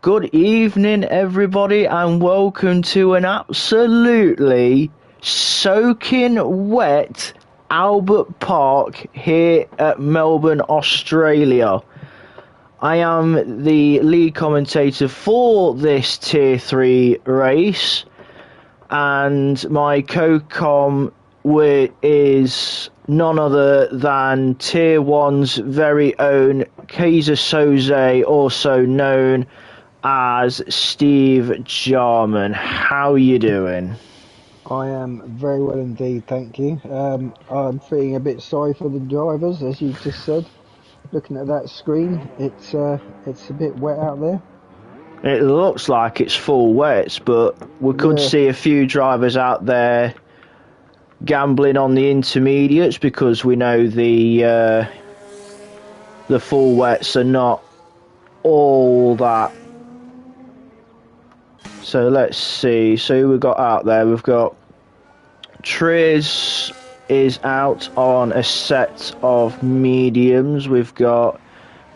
Good evening, everybody, and welcome to an absolutely soaking wet Albert Park here at Melbourne, Australia. I am the lead commentator for this Tier 3 race, and my co-com is none other than Tier 1's very own Kaiser Soze, also known as Steve Jarman. How are you doing? I am very well indeed, thank you. I'm feeling a bit sorry for the drivers, as you just said. Looking at that screen, it's a bit wet out there. It looks like it's full wet, but we could see a few drivers out there gambling on the intermediates, because we know the full wets are not all that. So let's see. So who we've got out there? We've got Prix is out on a set of mediums. We've got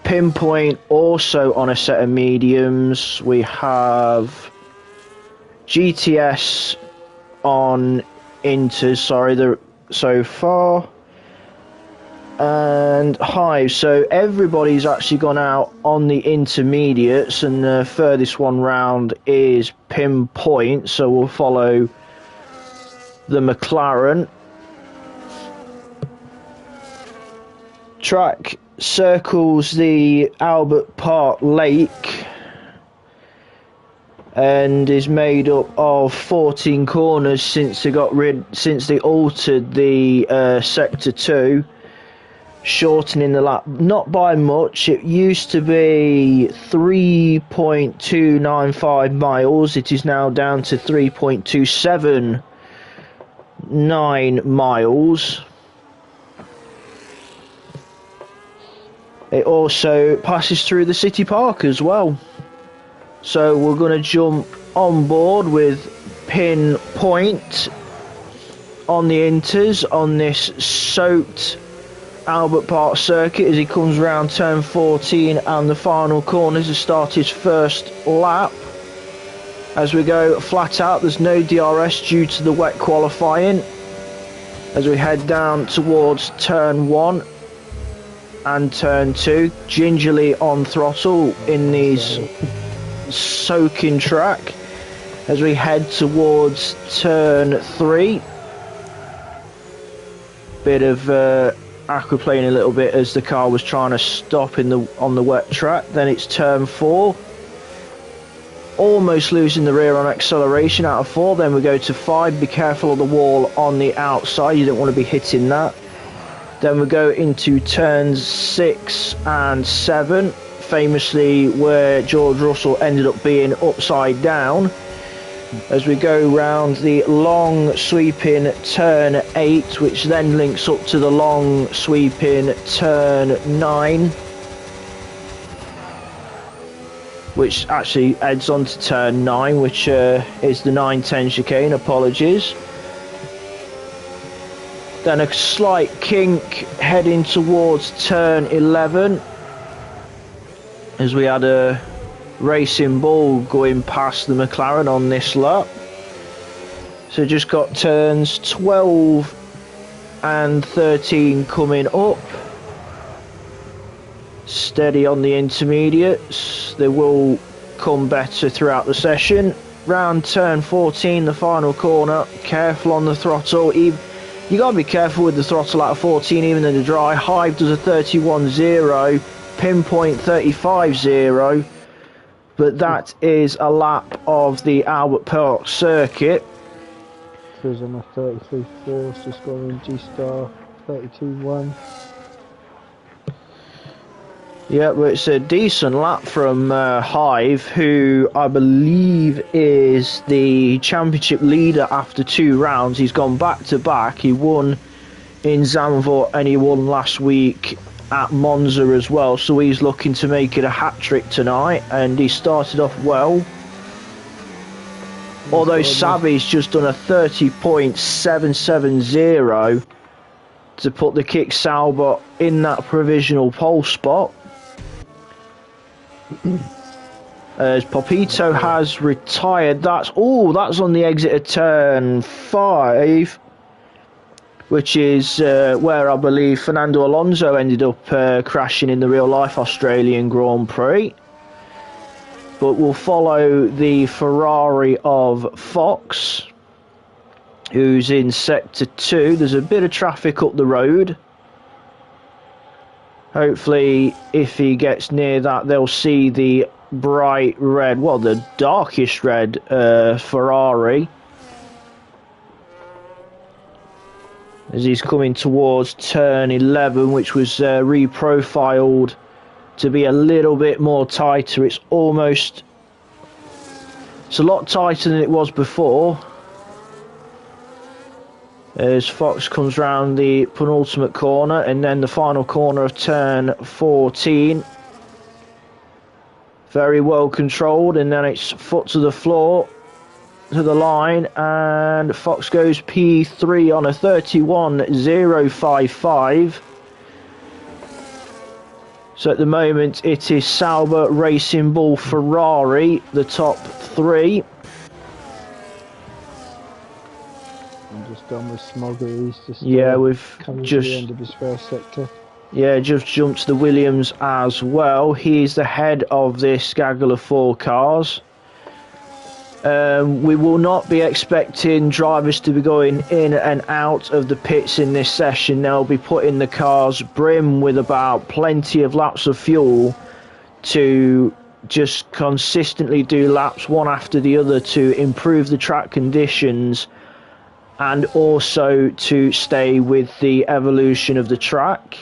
Pinpoint also on a set of mediums. We have GTS on inters, so far. And Hive, so everybody's actually gone out on the intermediates, and the furthest one round is Pinpoint, so we'll follow the McLaren. Track circles the Albert Park Lake and is made up of 14 corners since they altered the Sector 2. Shortening the lap, not by much. It used to be 3.295 miles. It is now down to 3.279 miles. It also passes through the city park as well. So we're going to jump on board with Pinpoint on the inters on this soaked Albert Park circuit as he comes around turn 14 and the final corners to start his first lap. As we go flat out, there's no DRS due to the wet qualifying. As we head down towards turn 1 and turn 2, gingerly on throttle in these soaking track. As we head towards turn 3, bit of aquaplaning a little bit as the car was trying to stop on the wet track. Then it's turn 4, almost losing the rear on acceleration out of 4. Then we go to 5, be careful of the wall on the outside, you don't want to be hitting that. Then we go into turns 6 and 7, famously where George Russell ended up being upside down. As we go round the long sweeping turn 8, which then links up to the long sweeping turn 9, which actually heads on to turn 9, which is the 910 chicane, apologies. Then a slight kink heading towards turn 11, as we had a Racing Bull going past the McLaren on this lap. So just got turns 12 and 13 coming up. Steady on the intermediates, they will come better throughout the session. Round turn 14, the final corner, careful on the throttle. You gotta be careful with the throttle out of 14 even in the dry. Hive does a 31.0, Pinpoint 35.0. But that is a lap of the Albert Park circuit. Cruise on my 33.4, just gone in G-Star 32.1. Yeah, but it's a decent lap from Hive, who I believe is the championship leader after 2 rounds. He's gone back to back. He won in Zandvoort and he won last week at Monza as well, so he's looking to make it a hat-trick tonight, and he started off well. Although Sabi's just done a 30.770 to put the Kick Sauber in that provisional pole spot. as Popito has retired. That's on the exit of turn 5, which is where I believe Fernando Alonso ended up crashing in the real-life Australian Grand Prix. But we'll follow the Ferrari of Fox, who's in Sector 2. There's a bit of traffic up the road. Hopefully, if he gets near that, they'll see the bright red, well, the darkest red Ferrari. As he's coming towards turn 11, which was reprofiled to be a little bit more tighter. It's a lot tighter than it was before. As Fox comes round the penultimate corner, and then the final corner of turn 14. Very well controlled, and then it's foot to the floor, to the line, and Fox goes P3 on a 31.055. So at the moment it is Sauber, Racing Bull, Ferrari, the top 3. I'm just done with Smoggy. He's just we've coming just to the end of his first sector. Yeah, just jumped to the Williams as well. He's the head of this gaggle of 4 cars. We will not be expecting drivers to be going in and out of the pits in this session. They'll be putting the cars brim with about plenty of laps of fuel to just consistently do laps one after the other to improve the track conditions and also to stay with the evolution of the track.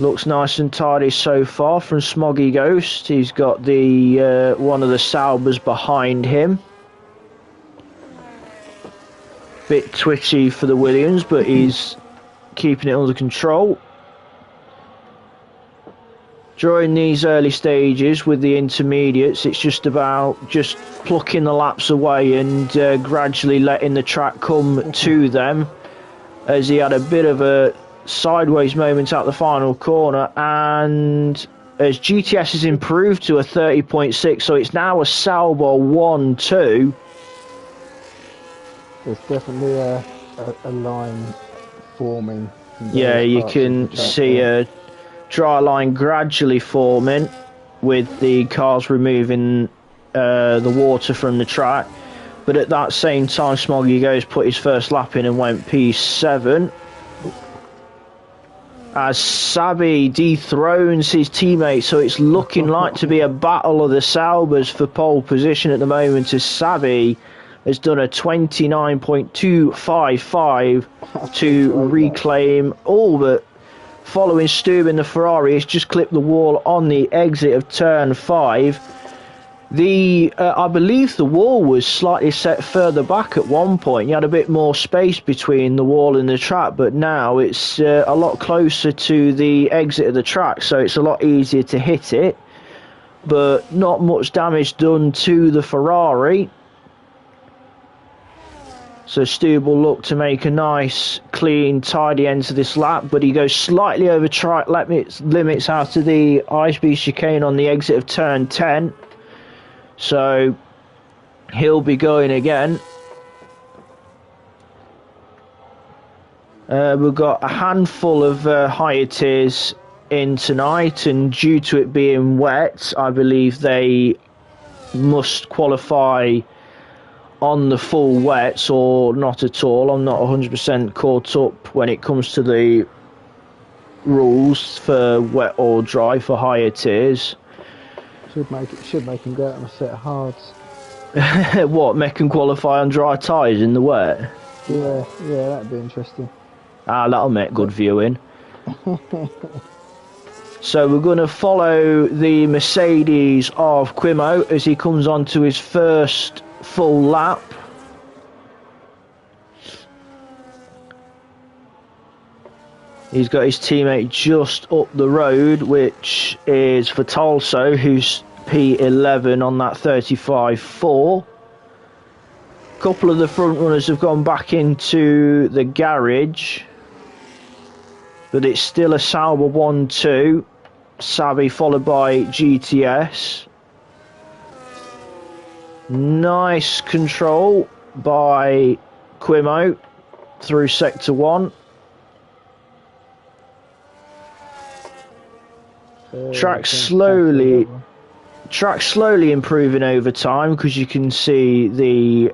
Looks nice and tidy so far from Smoggy Ghost. He's got the one of the Saubers behind him. Bit twitchy for the Williams, but he's keeping it under control. During these early stages with the intermediates, it's just about just plucking the laps away and gradually letting the track come to them, as he had a bit of a sideways moment at the final corner, and as GTS has improved to a 30.6, so it's now a Sauber 1-2. There's definitely a line forming. Yeah, you can see a dry line gradually forming with the cars removing the water from the track, but at that same time Smoggy Goes put his first lap in and went P7. As Sabi dethrones his teammate, so it's looking like to be a battle of the Saubers for pole position at the moment, as Sabi has done a 29.255 to reclaim all but following Stu in the Ferrari. It's just clipped the wall on the exit of turn 5. I believe the wall was slightly set further back at one point. You had a bit more space between the wall and the track, but now it's a lot closer to the exit of the track, so it's a lot easier to hit it. But not much damage done to the Ferrari. So Stu will look to make a nice, clean, tidy end to this lap, but he goes slightly over track limits after the ISB chicane on the exit of turn 10. So he'll be going again. We've got a handful of higher tiers in tonight, and due to it being wet, I believe they must qualify on the full wets or not at all. I'm not 100% caught up when it comes to the rules for wet or dry for higher tiers. Should make him go out on a set of hards. What, make him qualify on dry tyres in the wet? Yeah, that'd be interesting. That'll make good viewing. So we're going to follow the Mercedes of Quimo as he comes on to his first full lap. He's got his teammate just up the road, which is Fatalso, who's P11 on that 35.4. A couple of the front runners have gone back into the garage, but it's still a Sauber 1-2. Savvy, followed by GTS. Nice control by Quimo through sector 1. Track slowly improving over time, because you can see the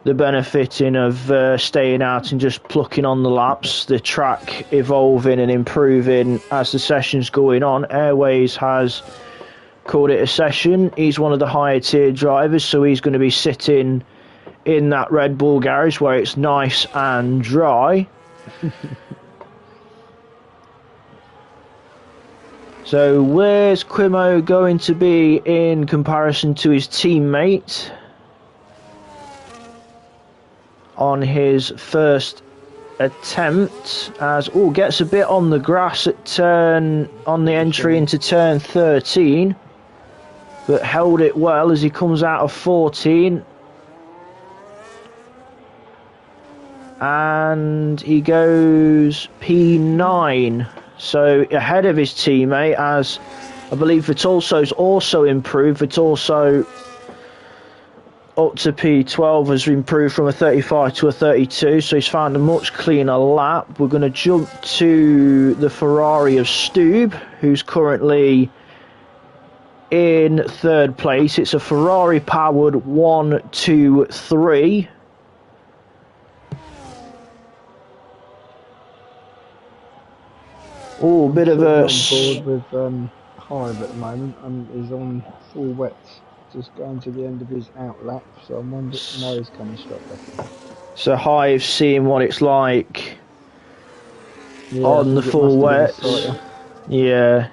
benefiting of staying out and just plucking on the laps. The track evolving and improving as the session's going on. Airways has called it a session. He's one of the higher tier drivers, so he's going to be sitting in that Red Bull garage where it's nice and dry. So where's Quimo going to be in comparison to his teammate on his first attempt? As gets a bit on the grass at on the entry into turn 13, but held it well as he comes out of 14, and he goes P9. So ahead of his teammate, as I believe Vitolso's also improved. Vitolso up to P12 has improved from a 35 to a 32, so he's found a much cleaner lap. We're going to jump to the Ferrari of Stube, who's currently in 3rd place. It's a Ferrari powered 1, 2, 3. Oh, bit of a... on board with Hive at the moment, and he's on full wets, just going to the end of his out lap, so I'm wondering now he's coming straight. So Hive seeing what it's like on the full wets. Yeah.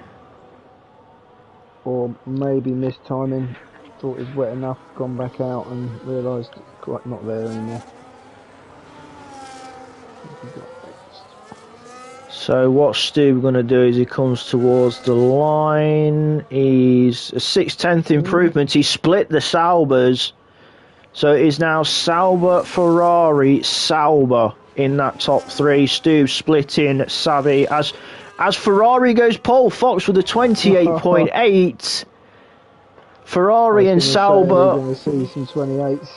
Or maybe mistiming, thought it was wet enough, gone back out and realised it's quite not there anymore. So what Stu's going to do is he comes towards the line. He's a 6/10 improvement. He split the Saubers. So it is now Sauber, Ferrari, Sauber in that top 3. Stu splitting Savvy as Ferrari goes pole. Fox with a 28.8. Ferrari and Sauber. Going to see some 28s.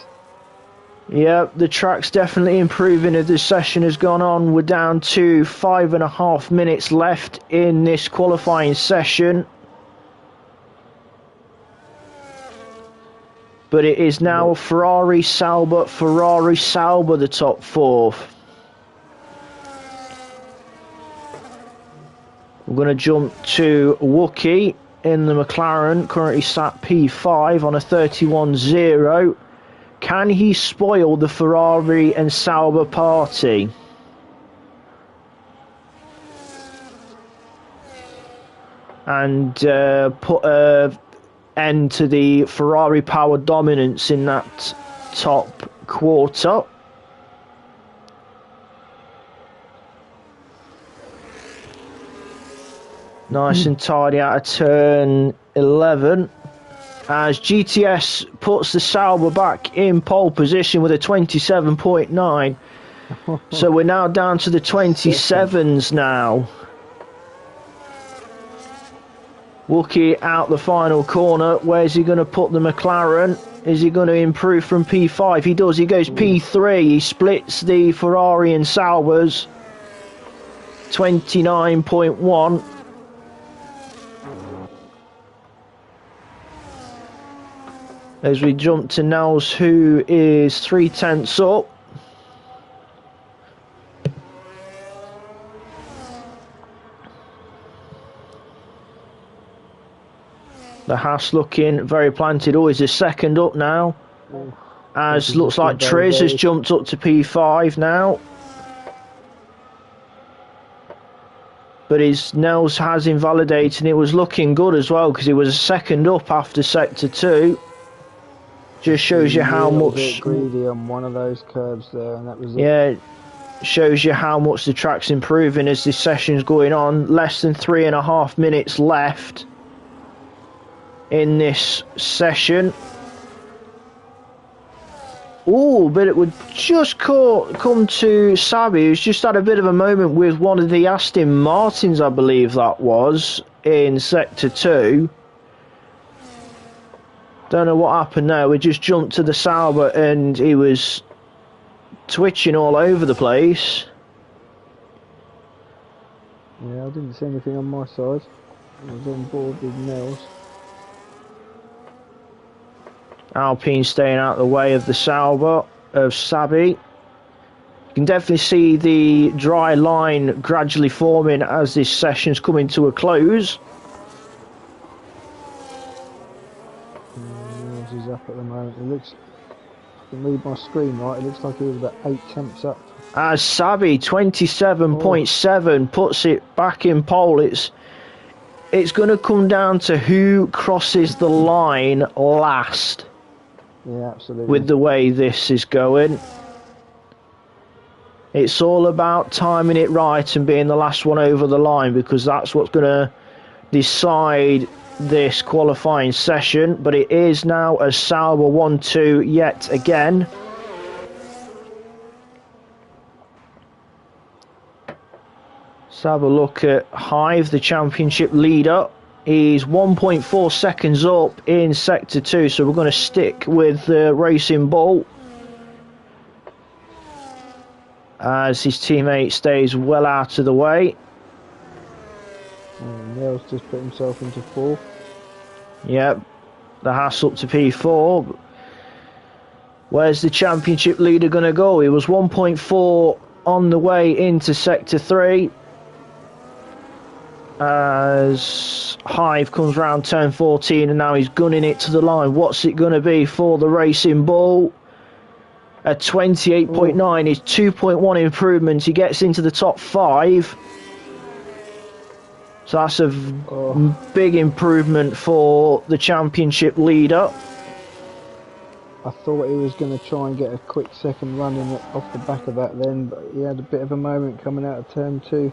Yeah, the track's definitely improving as this session has gone on. We're down to 5.5 minutes left in this qualifying session. But it is now Ferrari, Sauber, the top 4. We're going to jump to Wookie in the McLaren, currently sat P5 on a 31.0. Can he spoil the Ferrari and Sauber party? And put an end to the Ferrari power dominance in that top quarter? Nice and tidy out of turn 11. As GTS puts the Sauber back in pole position with a 27.9. So we're now down to the 27s now. Wookie out the final corner. Where's he going to put the McLaren? Is he going to improve from P5? He does. He goes P3. He splits the Ferrari and Saubers. 29.1. As we jump to Nels, who is 3/10 up. The Haas looking very planted. Oh, he's a second up now. As looks like Triz has jumped up to P5 now. But his Nels has invalidated, and it was looking good as well, because he was a second up after sector 2. Just shows you how much... bit greedy on one of those curves there, and that was it. Yeah, shows you how much the track's improving as this session's going on. Less than 3.5 minutes left in this session. Oh, but it would just come to Sabi, who's just had a bit of a moment with one of the Aston Martins, I believe that was, in Sector 2. Don't know what happened there. We just jumped to the Sauber and he was twitching all over the place. Yeah, I didn't see anything on my side. I was on board with Nels. Alpine staying out of the way of the Sauber of Sabi. You can definitely see the dry line gradually forming as this session's coming to a close. Nels is up at the moment. It looks, if I can read my screen right, it looks like he was about 8 tenths up. As Sabi 27.7 puts it back in pole. It's going to come down to who crosses the line last. Yeah, absolutely. With the way this is going, it's all about timing it right and being the last one over the line, because that's what's going to decide this qualifying session. But it is now a Sauber 1-2 yet again. Let's have a look at Hive, the championship leader. He's 1.4 seconds up in Sector 2, so we're going to stick with the Racing Bull as his teammate stays well out of the way. Nels just put himself into 4th. Yep, the Haas up to P4. Where's the championship leader going to go? He was 1.4 on the way into Sector 3. As Hive comes round turn 14 and now he's gunning it to the line. What's it going to be for the Racing Bull? A 28.9 is 2.1 improvements. He gets into the top 5. So that's a big improvement for the championship leader. I thought he was going to try and get a quick second run in off the back of that then, but he had a bit of a moment coming out of turn 2.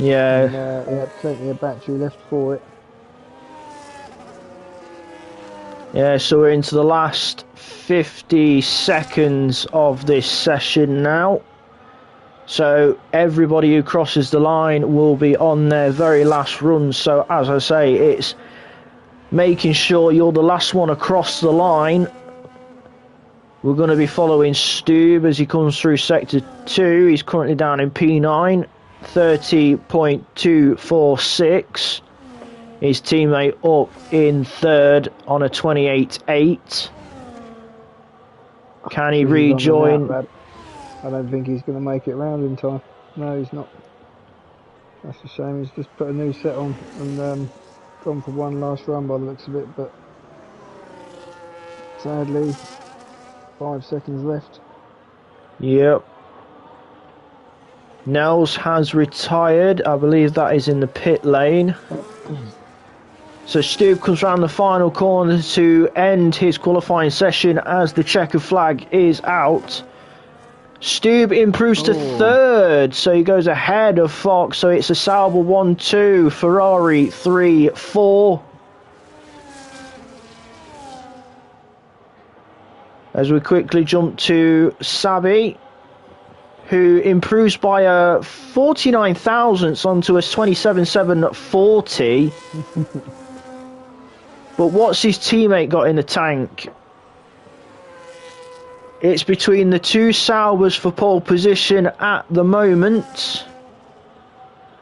Yeah. And, he had plenty of battery left for it. Yeah, so we're into the last 50 seconds of this session now. So everybody who crosses the line will be on their very last run. So as I say, it's making sure you're the last one across the line. We're going to be following Stube as he comes through Sector 2. He's currently down in P9. 30.246. His teammate up in 3rd on a 28.8. Can he rejoin? I don't think he's going to make it round in time. No, he's not. That's a shame. He's just put a new set on and gone for one last run by the looks of it, but sadly 5 seconds left. Yep. Nels has retired. I believe that is in the pit lane. So Stu comes round the final corner to end his qualifying session as the checkered flag is out. Stube improves to 3rd, so he goes ahead of Fox. So it's a Sauber 1-2, Ferrari 3-4. As we quickly jump to Sabi, who improves by a 49 thousandths onto a 27.740. But what's his teammate got in the tank? It's between the two Saubers for pole position at the moment.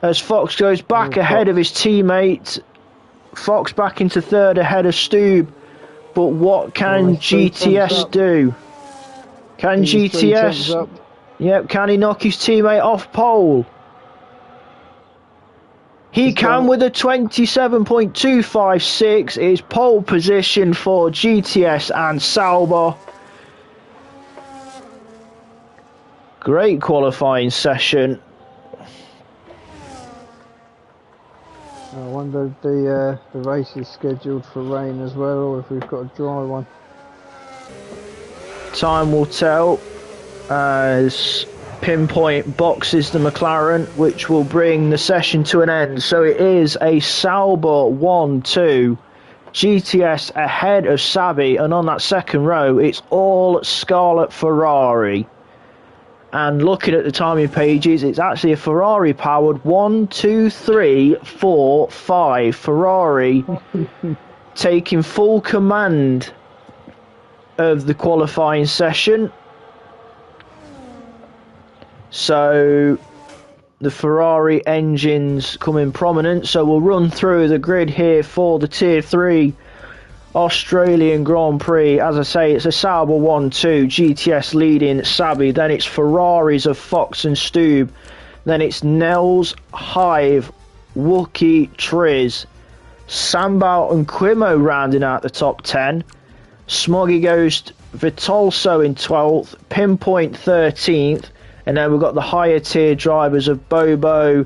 As Fox goes back ahead of his teammate. Fox back into 3rd ahead of Stube. But what can GTS do? Can GTS... Yep, can he knock his teammate off pole? He can with a 27.256. Is pole position for GTS and Sauber. Great qualifying session. I wonder if the race is scheduled for rain as well, or if we've got a dry one. Time will tell. As Pinpoint boxes the McLaren, which will bring the session to an end. So it is a Sauber 1-2 GTS ahead of Savi, and on that second row, it's all Scarlet Ferrari. And looking at the timing pages, it's actually a Ferrari powered 1, 2, 3, 4, 5. Ferrari taking full command of the qualifying session. So the Ferrari engines come in prominent. So we'll run through the grid here for the Tier 3 Australian Grand Prix. As I say, it's a Sauber 1-2, GTS leading Sabi, then it's Ferraris of Fox and Stube, then it's Nels, Hive, Wookie, Triz, Sambal and Quimo rounding out the top 10. Smoggy Ghost, Vitolso in 12th, Pinpoint 13th, and then we've got the higher tier drivers of Bobo,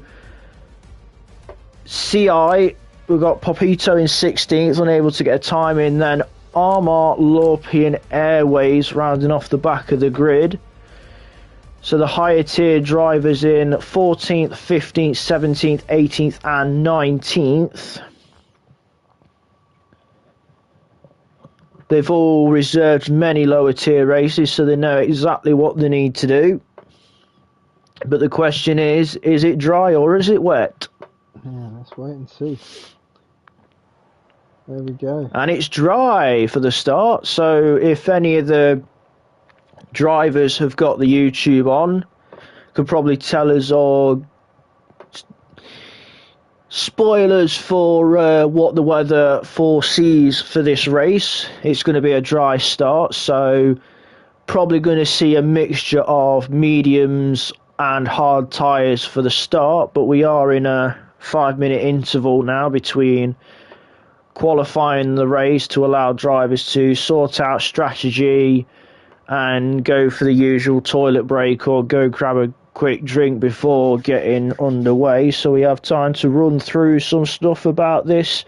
CI. We've got Popito in 16th, unable to get a time in. Then Armar, Lorpian Airways rounding off the back of the grid. So the higher tier drivers in 14th, 15th, 17th, 18th and 19th. They've all reserved many lower tier races, so they know exactly what they need to do. But the question is it dry or is it wet? Yeah, let's wait and see. There we go. And it's dry for the start, so if any of the drivers have got the YouTube on, could probably tell us, or spoilers for what the weather foresees for this race. It's going to be a dry start, so probably going to see a mixture of mediums and hard tyres for the start, but we are in a 5-minute interval now between qualifying the race to allow drivers to sort out strategy and go for the usual toilet break or go grab a quick drink before getting underway. So we have time to run through some stuff about this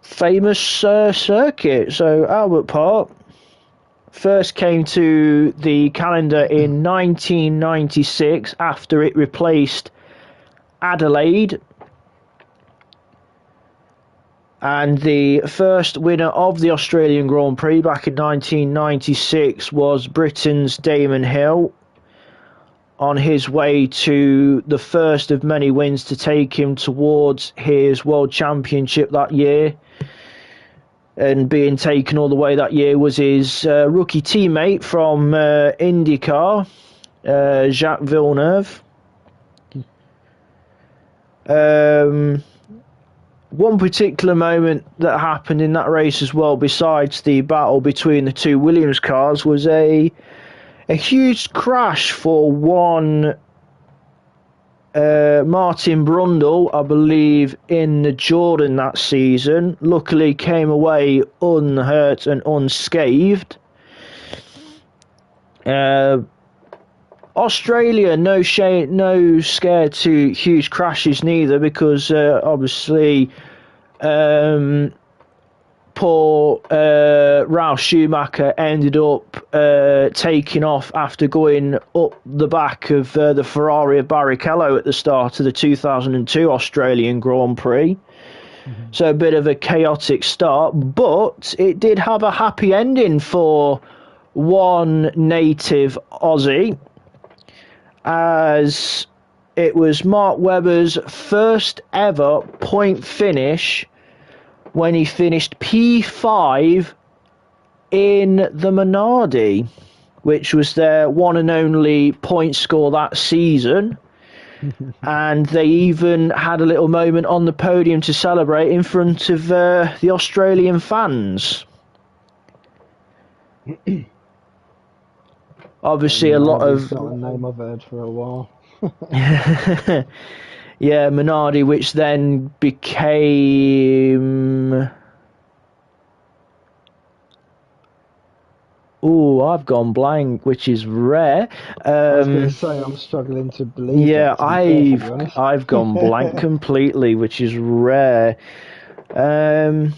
famous circuit. So Albert Park first came to the calendar in 1996 after it replaced Adelaide. And the first winner of the Australian Grand Prix back in 1996 was Britain's Damon Hill, on his way to the first of many wins to take him towards his World Championship that year. And being taken all the way that year was his rookie teammate from IndyCar, Jacques Villeneuve. One particular moment that happened in that race as well, besides the battle between the two Williams cars, was a huge crash for one Martin Brundle, I believe, in the Jordan that season. Luckily came away unhurt and unscathed. Australia, no scare to huge crashes neither, because obviously poor Ralf Schumacher ended up taking off after going up the back of the Ferrari of Barrichello at the start of the 2002 Australian Grand Prix. Mm-hmm. So a bit of a chaotic start, but it did have a happy ending for one native Aussie, as it was Mark Webber's first ever point finish when he finished P5 in the Minardi, which was their one and only point score that season. And they even had a little moment on the podium to celebrate in front of the Australian fans. Obviously, a lot of... not a name I've heard for a while. Yeah, Minardi, which then became... Oh, I've gone blank, which is rare. I was going to say, I'm struggling to believe. Yeah, that, I've gone blank completely, which is rare. A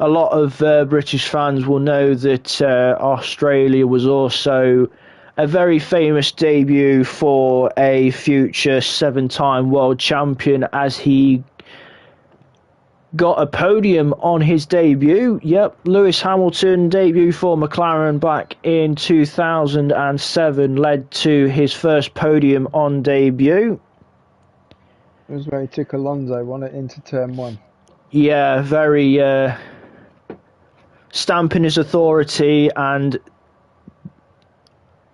lot of British fans will know that Australia was also a very famous debut for a future 7-time world champion, as he got a podium on his debut. Yep, Lewis Hamilton debut for McLaren back in 2007 led to his first podium on debut. It was where he took Alonso, won it into turn 1. Yeah, very stamping his authority and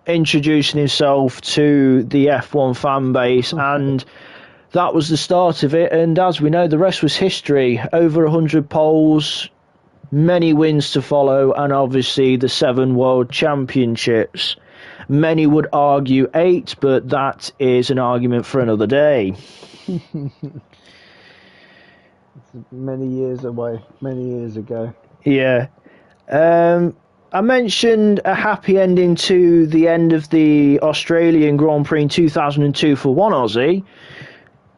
introducing himself to the F1 fan base, and that was the start of it. And as we know, the rest was history. Over 100 poles, many wins to follow, and obviously the 7 world championships. Many would argue 8, but that is an argument for another day. Many years away, many years ago. Yeah. I mentioned a happy ending to the end of the Australian Grand Prix in 2002 for one Aussie,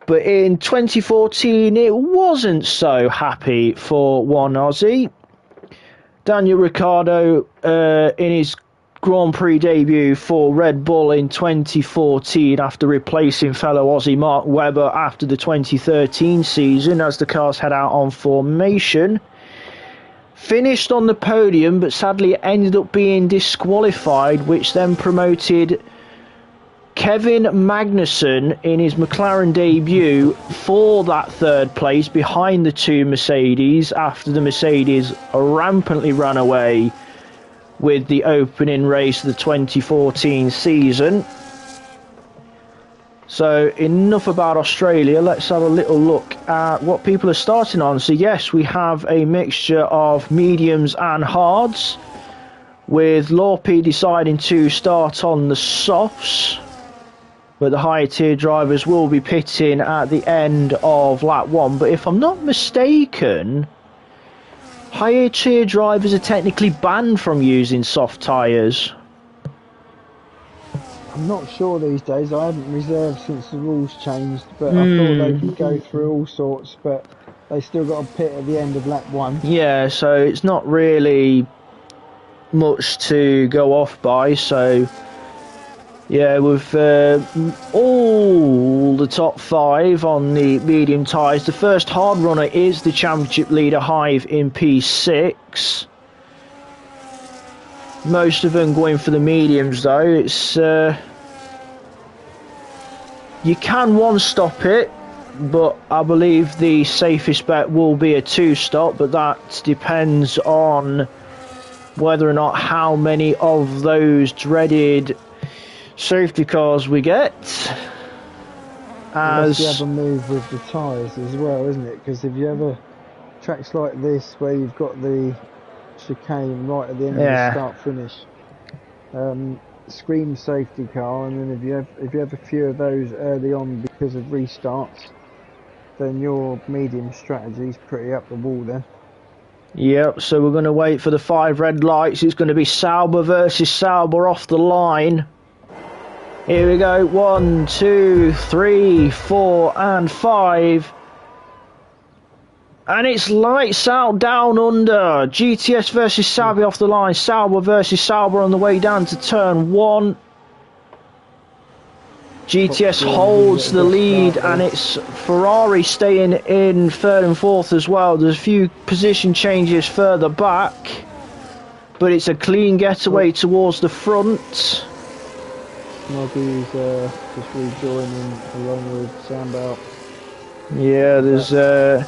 but in 2014 it wasn't so happy for one Aussie. Daniel Ricciardo, in his Grand Prix debut for Red Bull in 2014, after replacing fellow Aussie Mark Webber after the 2013 season as the cars head out on formation, finished on the podium, but sadly ended up being disqualified, which then promoted Kevin Magnussen in his McLaren debut for that third place behind the 2 Mercedes, after the Mercedes rampantly ran away with the opening race of the 2014 season. So enough about Australia, let's have a little look at what people are starting on. So yes, we have a mixture of mediums and hards, with Lorpe deciding to start on the softs, but the higher tier drivers will be pitting at the end of lap 1. But if I'm not mistaken, higher tier drivers are technically banned from using soft tyres. I'm not sure these days. I haven't reserved since the rules changed, but I thought they could go through all sorts, but they still got a pit at the end of lap 1. Yeah, so it's not really much to go off by. So yeah, with all the top 5 on the medium tyres, the first hard runner is the championship leader Hive in P6. Most of them going for the mediums though. It's you can one-stop it, but I believe the safest bet will be a 2-stop, but that depends on whether or not how many of those dreaded safety cars we get. That's the other move with the tyres as well, isn't it? Because if you ever tracks like this where you've got the chicane right at the end of the start-finish, scream safety car, and then if you have a few of those early on because of restarts, then your medium strategy is pretty up the wall then. Yep, so we're going to wait for the 5 red lights. It's going to be Sauber versus Sauber off the line. Here we go, 1, 2, 3, 4 and 5. And it's lights out down under. GTS versus Sauber off the line. Sauber versus Sauber on the way down to turn 1. GTS holds the lead, and it's Ferrari staying in 3rd and 4th as well. There's a few position changes further back, but it's a clean getaway towards the front. Moggy's just rejoining along with Sambal. Yeah, there's a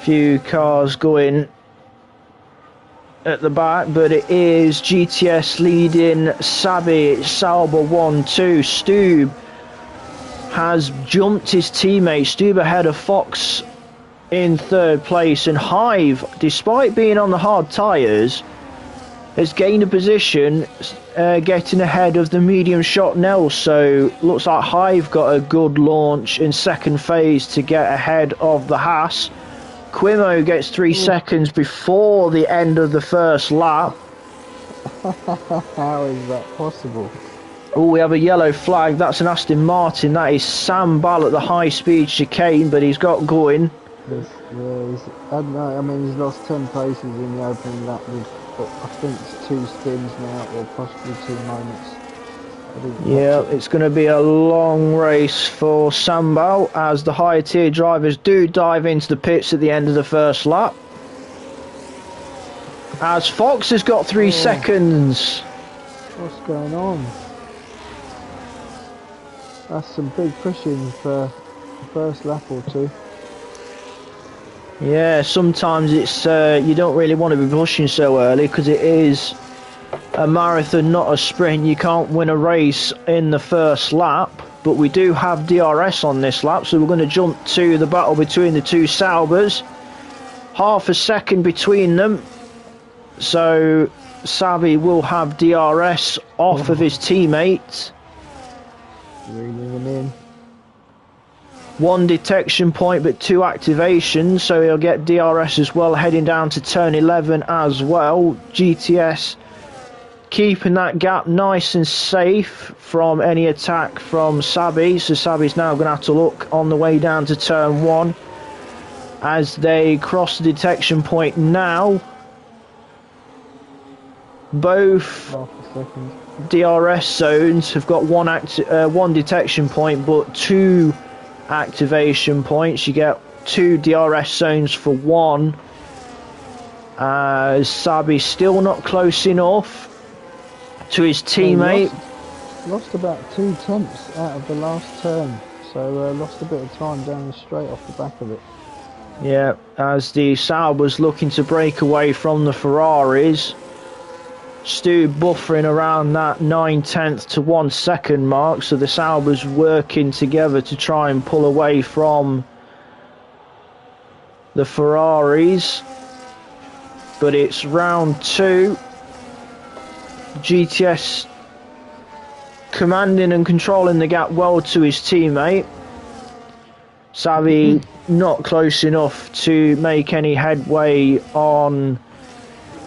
few cars going at the back, but it is GTS leading Sabi, Sauber 1-2. Stube has jumped his teammate. Stube ahead of Fox in 3rd place, and Hive, despite being on the hard tyres, has gained a position, getting ahead of the medium shot Nell. So looks like Hive got a good launch in 2nd phase to get ahead of the Haas. Quimo gets 3 seconds before the end of the first lap. How is that possible? Oh, we have a yellow flag. That's an Aston Martin. That is Sam Ball at the high-speed chicane, but he's got going. I don't know. I mean, he's lost 10 places in the opening lap with, I think it's 2 spins now, or possibly 2 moments. Yeah, it's going to be a long race for Sambal as the higher tier drivers do dive into the pits at the end of the first lap. As Fox has got 3 seconds. What's going on? That's some big pushing for the first lap or two. Yeah, sometimes it's you don't really want to be pushing so early because it is a marathon, not a sprint. You can't win a race in the first lap, but we do have DRS on this lap, so we're going to jump to the battle between the two Saubers. Half a second between them, so Savvy will have DRS off of his teammate. Reeling him in. 1 detection point but 2 activations, so he'll get DRS as well, heading down to turn 11 as well. GTS keeping that gap nice and safe from any attack from Sabi, so Sabi's now going to have to look on the way down to turn 1 as they cross the detection point now. Both DRS zones have got 1 detection point but 2 activation points. You get 2 DRS zones for 1. Sabi's still not close enough to his teammate. Lost about 2 tenths out of the last turn, so lost a bit of time down the straight off the back of it. Yeah, as the Saubers looking to break away from the Ferraris. Stu buffering around that 9/10 to 1 second mark, so the Saubers working together to try and pull away from the Ferraris. But it's round 2. GTS commanding and controlling the gap well to his teammate. Savvy not close enough to make any headway on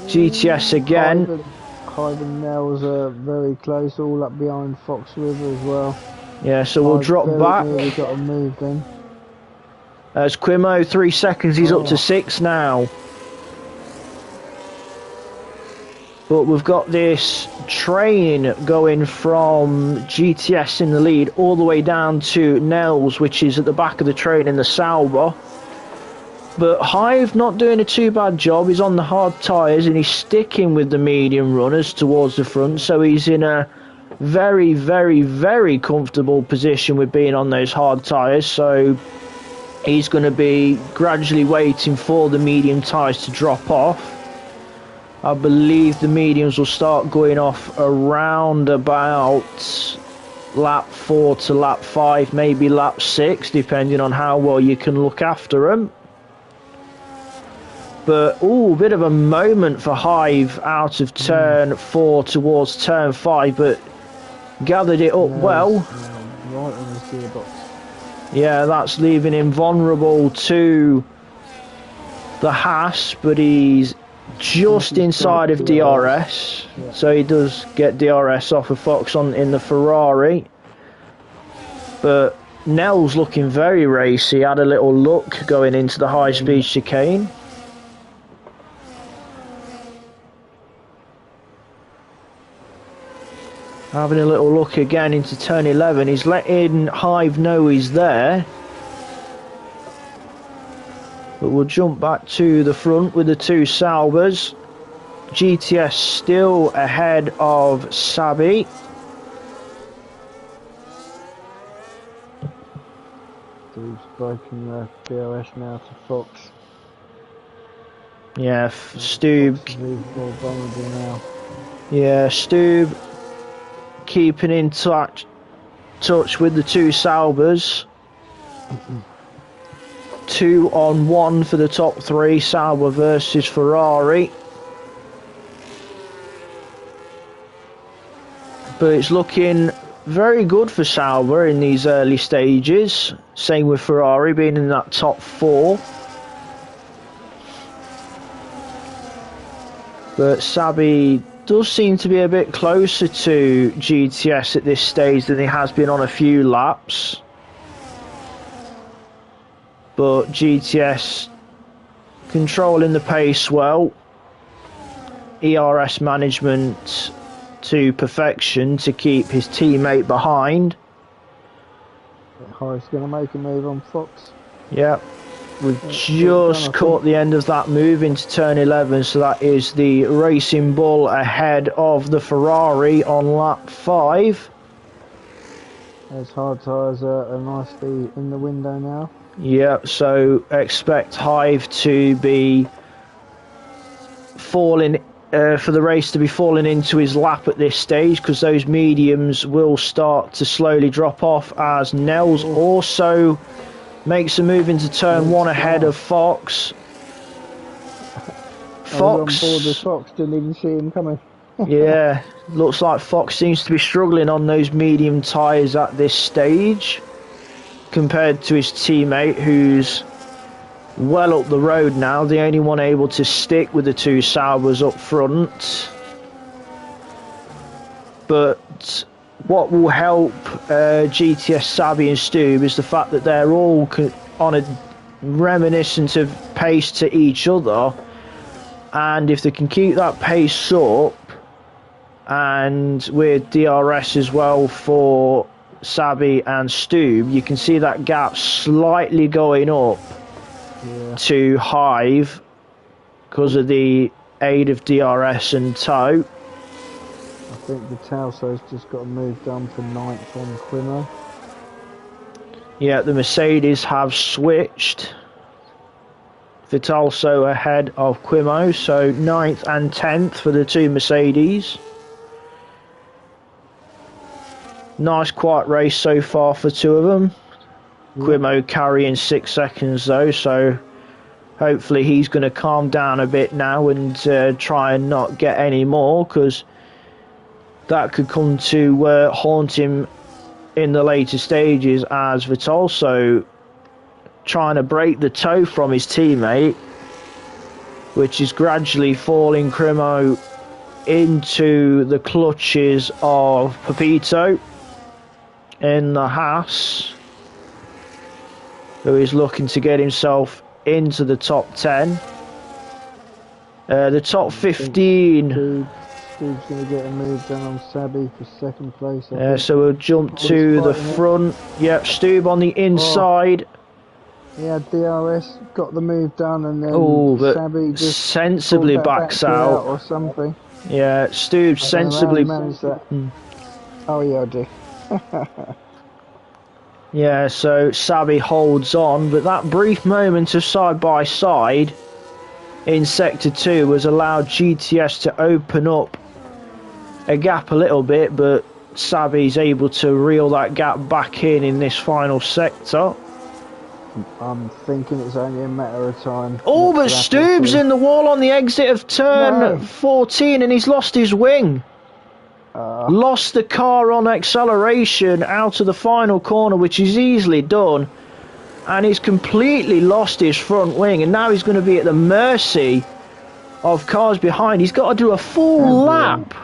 GTS again. Hive and Nels are very close, all up behind Fox River as well. Yeah, so we'll drop back. We've got to move then. As Quimo, 3 seconds, he's up to 6 now. But we've got this train going from GTS in the lead all the way down to Nels, which is at the back of the train in the Sauber. But Hive not doing a too bad job. He's on the hard tyres and he's sticking with the medium runners towards the front. So he's in a very, very, very comfortable position with being on those hard tyres. So he's going to be gradually waiting for the medium tyres to drop off. I believe the mediums will start going off around about lap 4 to lap 5, maybe lap 6, depending on how well you can look after them. But, ooh, a bit of a moment for Hive out of turn 4 towards turn 5, but gathered it up well. Right on his gearbox. Yeah, that's leaving him vulnerable to the Haas, but he's just inside of DRS, so he does get DRS off of Fox in the Ferrari. But Nell's looking very racy, had a little look going into the high speed chicane. Having a little look again into turn 11, he's letting Hive know he's there. But we'll jump back to the front with the two Saubers. GTS still ahead of Sabi. Steve's breaking the DRS now to Fox. Yeah, Stube. More vulnerable now. Yeah, Stube keeping in touch with the two Saubers. 2-on-1 for the top 3, Sauber versus Ferrari. But it's looking very good for Sauber in these early stages. Same with Ferrari being in that top 4. But Sabi does seem to be a bit closer to GTS at this stage than he has been on a few laps. But GTS controlling the pace well. ERS management to perfection to keep his teammate behind. Horace going to make a move on Fox. Yeah, we've just caught the end of that move into turn 11, so that is the Racing Bull ahead of the Ferrari on lap 5. Those hard tyres are nicely in the window now. Yeah, so expect Hive to be falling, for the race to be falling into his lap at this stage, because those mediums will start to slowly drop off as Nels also makes a move into turn 1 ahead of Fox. I was on board with Fox, didn't even see him coming. Yeah, looks like Fox seems to be struggling on those medium tyres at this stage compared to his teammate, who's well up the road now, the only one able to stick with the 2 Saubers up front. But what will help GTS, Savvy and Stube is the fact that they're all on a reminiscent of pace to each other, and if they can keep that pace up, and with DRS as well for Savvy and Stube, you can see that gap slightly going up to Hive because of the aid of DRS and tow. I think the Tauso's just got a move done for 9th on Quimo. Yeah, the Mercedes have switched. Vitalso ahead of Quimo, so 9th and 10th for the 2 Mercedes. Nice quiet race so far for 2 of them. Quimo carrying 6 seconds though, so hopefully he's going to calm down a bit now and try and not get any more, because that could come to haunt him in the later stages, as Vitalso trying to break the toe from his teammate, which is gradually falling Quimo into the clutches of Pepito in the Haas, who is looking to get himself into the top 10. The top 15. Steve's going to get a move done on Sabby for 2nd place. So we'll jump to the front. Yep, Stube on the inside. He had DRS, got the move done, and then Sabby just sensibly backs out or something. Yeah, Stube sensibly managed that. Oh yeah, I do. Yeah, so Sabby holds on, but that brief moment of side by side in Sector 2 has allowed GTS to open up a gap a little bit, but Sabby's able to reel that gap back in this final sector. I'm thinking it's only a matter of time. Oh, but Stube's in the wall on the exit of turn 14 and he's lost his wing. Lost the car on acceleration out of the final corner, which is easily done, and he's completely lost his front wing, and now he's going to be at the mercy of cars behind. He's got to do a full lap.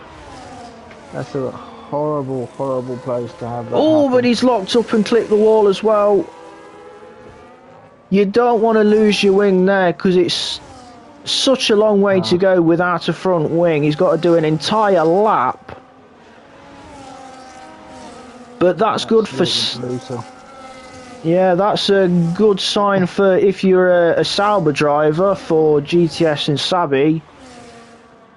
That's a horrible, horrible place to have that happen. But he's locked up and clipped the wall as well. You don't want to lose your wing there, because it's such a long way to go without a front wing. He's got to do an entire lap. But that's good for... Yeah, that's a good sign for if you're a Sauber driver for GTS and Sabby,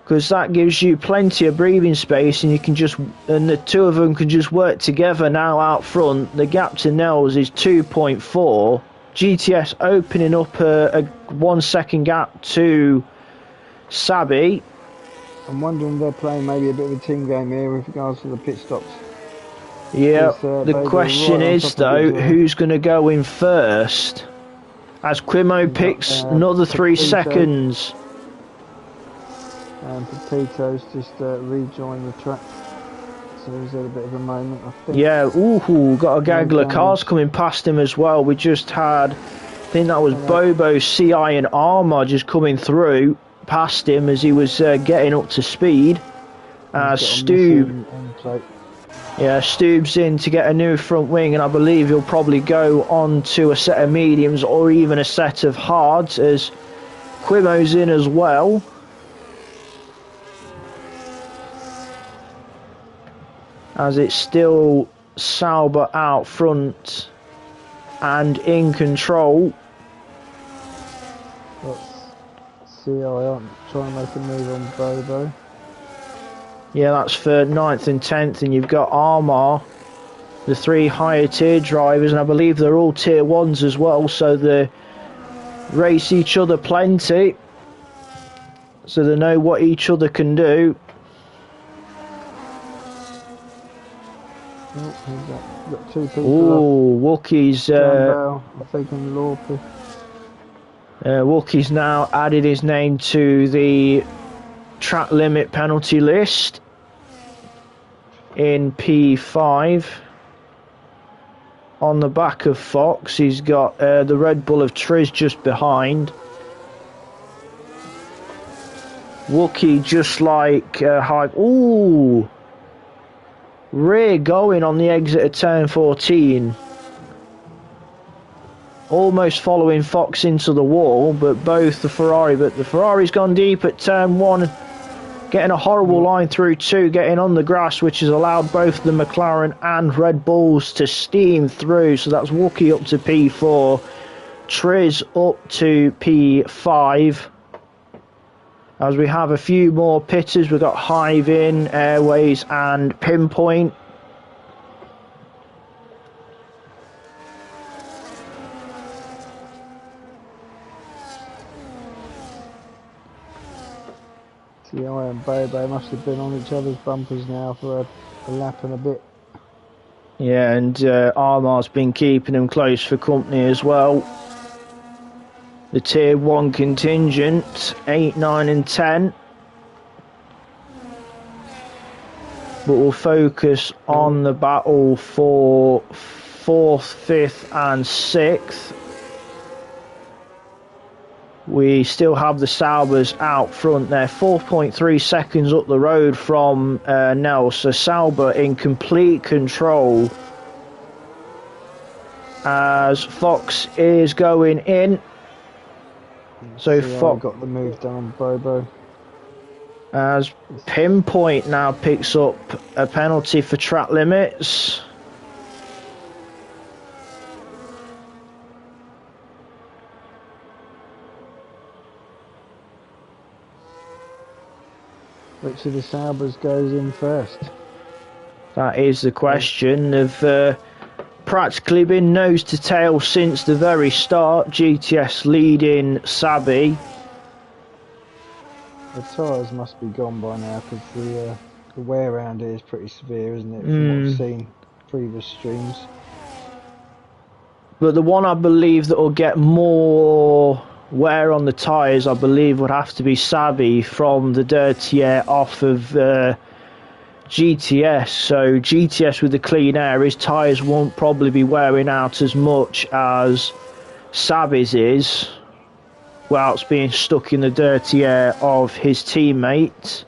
because that gives you plenty of breathing space, and you can just... And the 2 of them can just work together now out front. The gap to Nels is 2.4. GTS opening up a 1 second gap to Sabby. I'm wondering if they're playing maybe a bit of a team game here with regards to the pit stops. Yeah, the question is though, who's going to go in first? As Quimo picks another 3 seconds. And Pepito's just rejoined the track. So he's had a bit of a moment, I think. Yeah, got a gaggle of cars coming past him as well. We just had, I think that was Bobo, CI and Armour just coming through past him as he was getting up to speed. Stube's in to get a new front wing, and I believe he'll probably go on to a set of mediums or even a set of hards, as Quimo's in as well. as it's still Sauber out front and in control. Let's see, I'm trying to make a move on Bobo. Yeah, that's for 9th and 10th, and you've got Armar, the 3 higher tier drivers, and I believe they're all tier 1s as well, so they race each other plenty, so they know what each other can do. Oh, who's that? Got 2 people. Ooh, Wookie's I'm thinking Lorpy. Wookie's now added his name to the track limit penalty list in P5. On the back of Fox, he's got the Red Bull of Triz just behind. Wookie just like Hive. Ooh! Rear going on the exit of turn 14. Almost following Fox into the wall, but the Ferrari's gone deep at turn 1, getting a horrible line through 2, getting on the grass, which has allowed both the McLaren and Red Bulls to steam through. So that's Wookie up to P4, Triz up to P5. As we have a few more pitters, we've got Hive in, Airways and Pinpoint. See, I and Bobo must have been on each other's bumpers now for a lap and a bit. Yeah, and Armar's been keeping him close for company as well. The tier 1 contingent, 8, 9 and 10. But we'll focus on the battle for 4th, 5th and 6th. We still have the Saubers out front there, 4.3 seconds up the road from Nels. So Sauber in complete control as Fox is going in. So Fox got the move done on Bobo. As Pinpoint now picks up a penalty for track limits. Which of the Saubers goes in first? That is the question. They've practically been nose to tail since the very start. GTS leading Sabi. The tyres must be gone by now because the wear around here is pretty severe, isn't it? From what I've seen previous streams. But the one I believe that will get more wear on the tyres, I believe, would have to be Sabi from the dirty air off of GTS. So GTS with the clean air, his tyres won't probably be wearing out as much as Sabi's is, whilst being stuck in the dirty air of his teammate.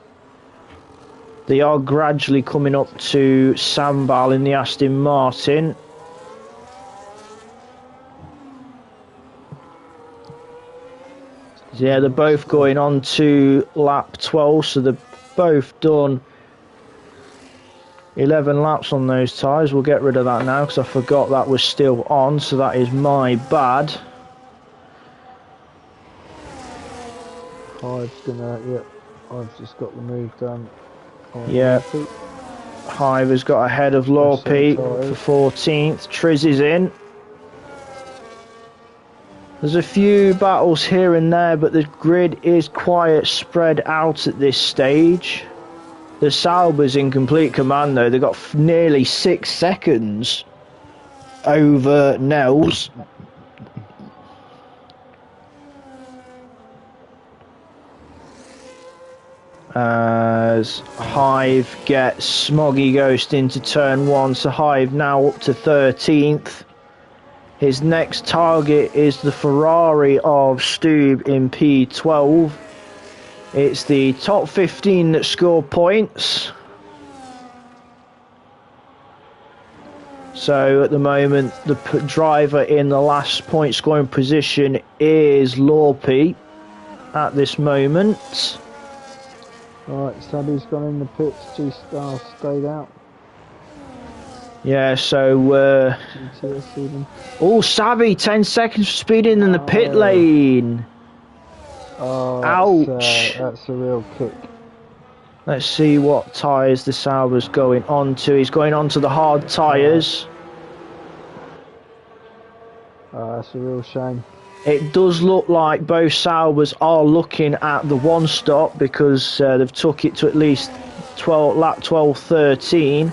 They are gradually coming up to Sambal in the Aston Martin. Yeah, they're both going on to lap 12, so they've both done 11 laps on those tyres. We'll get rid of that now because I forgot that was still on, so that is my bad. I've just got the move done. Yeah, Hive has got ahead of Lorpy for 14th. Triz is in. There's a few battles here and there, but the grid is quite spread out at this stage. The Saubers in complete command though. They've got nearly 6 seconds over Nels. As Hive gets Smoggy Ghost into turn 1, so Hive now up to 13th. His next target is the Ferrari of Stube in P12. It's the top 15 that score points. So at the moment, the driver in the last point scoring position is Lorpy at this moment. Alright, Sabi's gone in the pits, G-Star stayed out. Yeah, so GTS even. oh, Savvy, 10 seconds for speeding in the pit lane. Oh, Ouch. that's a real kick. Let's see what tyres the Sauber's going on to. He's going on to the hard tyres. That's a real shame. It does look like both Saubers are looking at the one stop because they've took it to at least lap 12-13.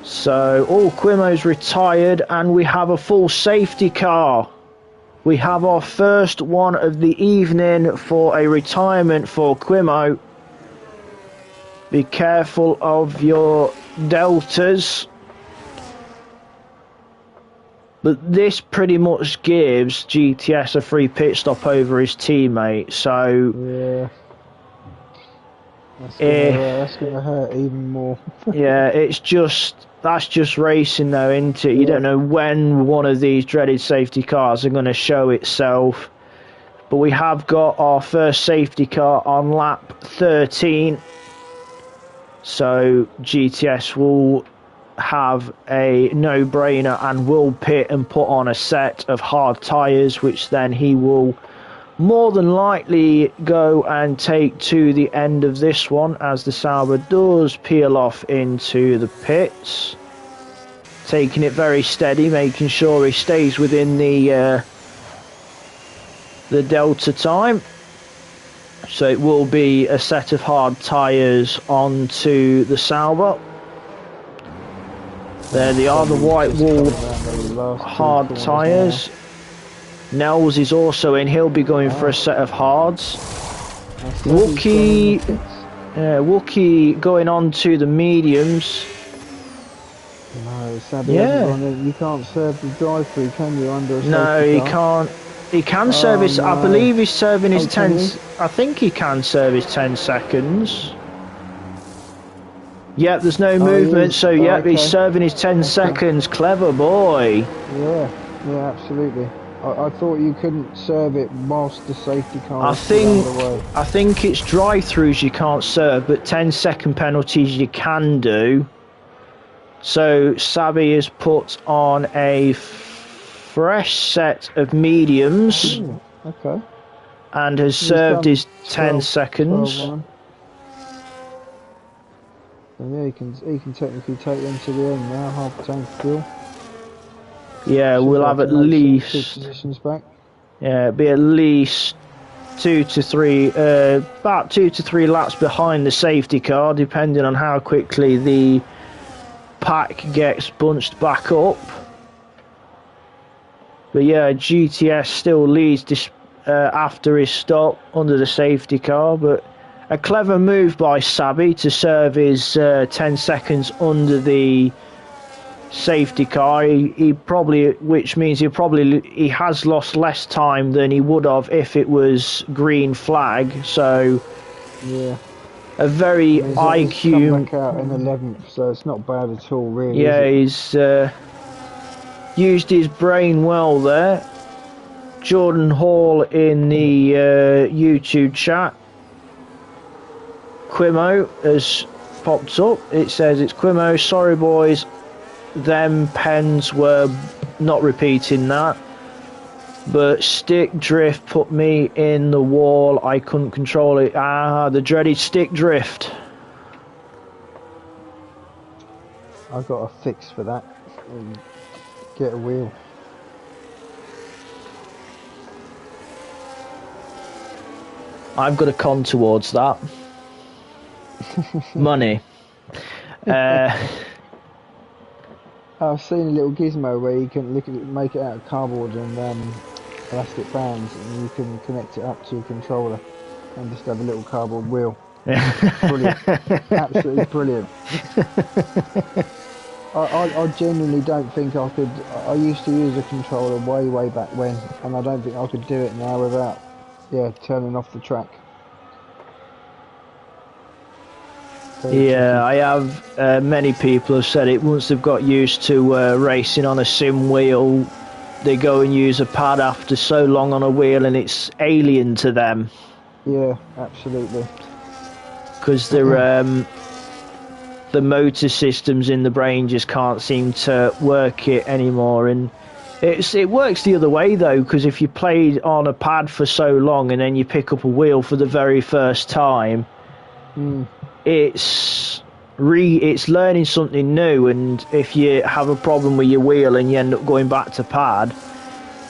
So, Quimo's retired and we have a full safety car. We have our first one of the evening for a retirement for Quimo. Be careful of your deltas. But this pretty much gives GTS a free pit stop over his teammate, so... Yeah. That's gonna hurt even more. Yeah, that's just racing though, isn't it? You don't know when one of these dreaded safety cars are going to show itself. But we have got our first safety car on lap 13. So GTS will have a no-brainer and will pit and put on a set of hard tyres, which then he will more than likely go and take to the end of this one as the Sauber does peel off into the pits, taking it very steady, making sure he stays within the delta time. So it will be a set of hard tyres onto the Sauber. There they are, the white wall hard tyres. Nels is also in, he'll be going for a set of hards. Wookie going on to the mediums. No, sadly, you can't serve the drive-through, can you, under a safety No, he car? can't. He can serve his, I believe he's serving his 10, I think he can serve his 10 seconds. Yep, there's no movement, so yep, he's serving his 10 seconds. Clever boy. Yeah, absolutely. I thought you couldn't serve it whilst the safety car I was underway. think it's drive-throughs you can't serve, but 10-second penalties you can do. So Sabi has put on a fresh set of mediums. Ooh, okay. And has served his 10 seconds. And yeah, he can technically take them to the end now, half the tank fuel. Yeah, we'll have at least positions back. Yeah, be at least 2 to 3, about 2 to 3 laps behind the safety car, depending on how quickly the pack gets bunched back up. But yeah, GTS still leads this, after his stop under the safety car, but a clever move by Sabi to serve his 10 seconds under the safety car. He probably, which means he has lost less time than he would have if it was green flag. So yeah, a very IQ. He's come back out in 11th, so it's not bad at all, really. Yeah, he's used his brain well there. Jordan Hall in the YouTube chat. Quimo has popped up. It says it's Quimo. Sorry, boys. Them pens were not repeating that. But stick drift put me in the wall. I couldn't control it. The dreaded stick drift. I've got a fix for that. Get a wheel. I've got a con towards that. Money. I've seen a little gizmo where you can make it out of cardboard and elastic bands, and you can connect it up to your controller and just have a little cardboard wheel. Brilliant. Absolutely brilliant. I genuinely don't think I could. I used to use a controller way back when, and I don't think I could do it now without turning off the track. Yeah, I have. Many people have said it. Once they've got used to racing on a sim wheel, they go and use a pad after so long on a wheel, and it's alien to them. Yeah, absolutely. Because they're the motor systems in the brain just can't seem to work it anymore. And it works the other way though, because if you played on a pad for so long and then you pick up a wheel for the very first time, it's learning something new. And if you have a problem with your wheel and you end up going back to pad,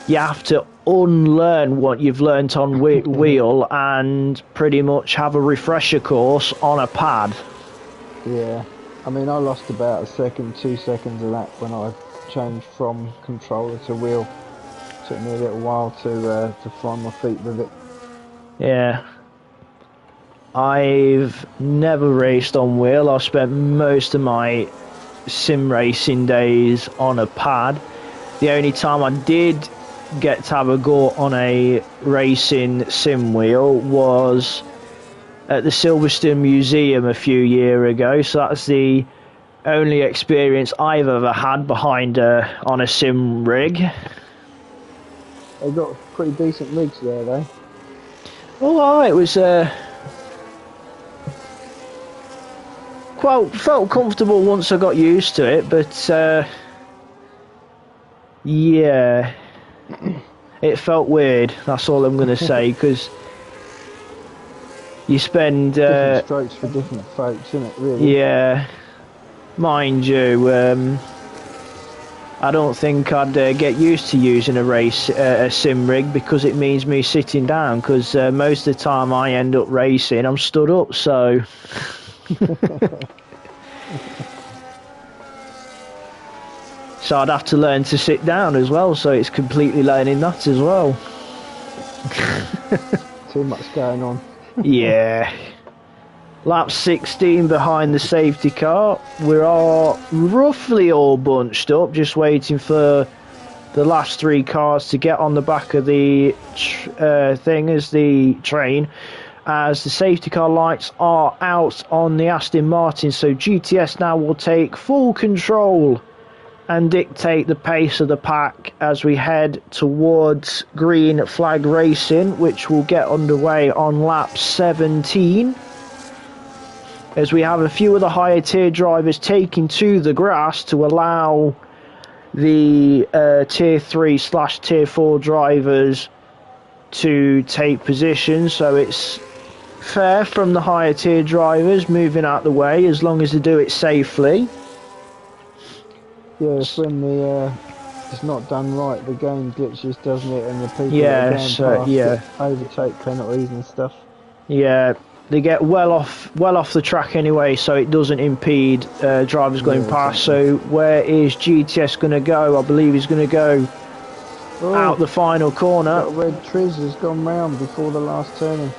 you have to unlearn what you've learnt on wheel and pretty much have a refresher course on a pad. Yeah, I mean, I lost about a second, 2 seconds of that when I changed from controller to wheel. Took me a little while to find my feet with it. Yeah, I've never raced on wheel. I spent most of my sim racing days on a pad. The only time I did get to have a go on a racing sim wheel was at the Silverstone Museum a few years ago, so that's the only experience I've ever had behind on a sim rig. They got pretty decent rigs there though. Well, it was felt comfortable once I got used to it, but yeah, it felt weird, that's all I'm going to say, because you spend different strokes for different folks, isn't it, really? Yeah, mind you, I don't think I'd get used to using a sim rig, because it means me sitting down, because most of the time I end up racing I'm stood up, so so I'd have to learn to sit down as well, so it's completely learning that as well. Too much going on. Yeah. Lap 16 behind the safety car. We are roughly all bunched up, just waiting for the last 3 cars to get on the back of the train, as the safety car lights are out on the Aston Martin. So GTS now will take full control and dictate the pace of the pack as we head towards green flag racing, which will get underway on lap 17, as we have a few of the higher tier drivers taking to the grass to allow the tier 3/tier 4 drivers to take position. So it's fair from the higher tier drivers moving out the way, as long as they do it safely. Yeah, it's when it's not done right, the game glitches, doesn't it? And the people Yeah, that are going so, past yeah. get overtake penalties and stuff. Yeah, they get well off the track anyway, so it doesn't impede drivers going past. Exactly. So where is GTS going to go? I believe he's going to go out the final corner. That red Triz has gone round before the last turning.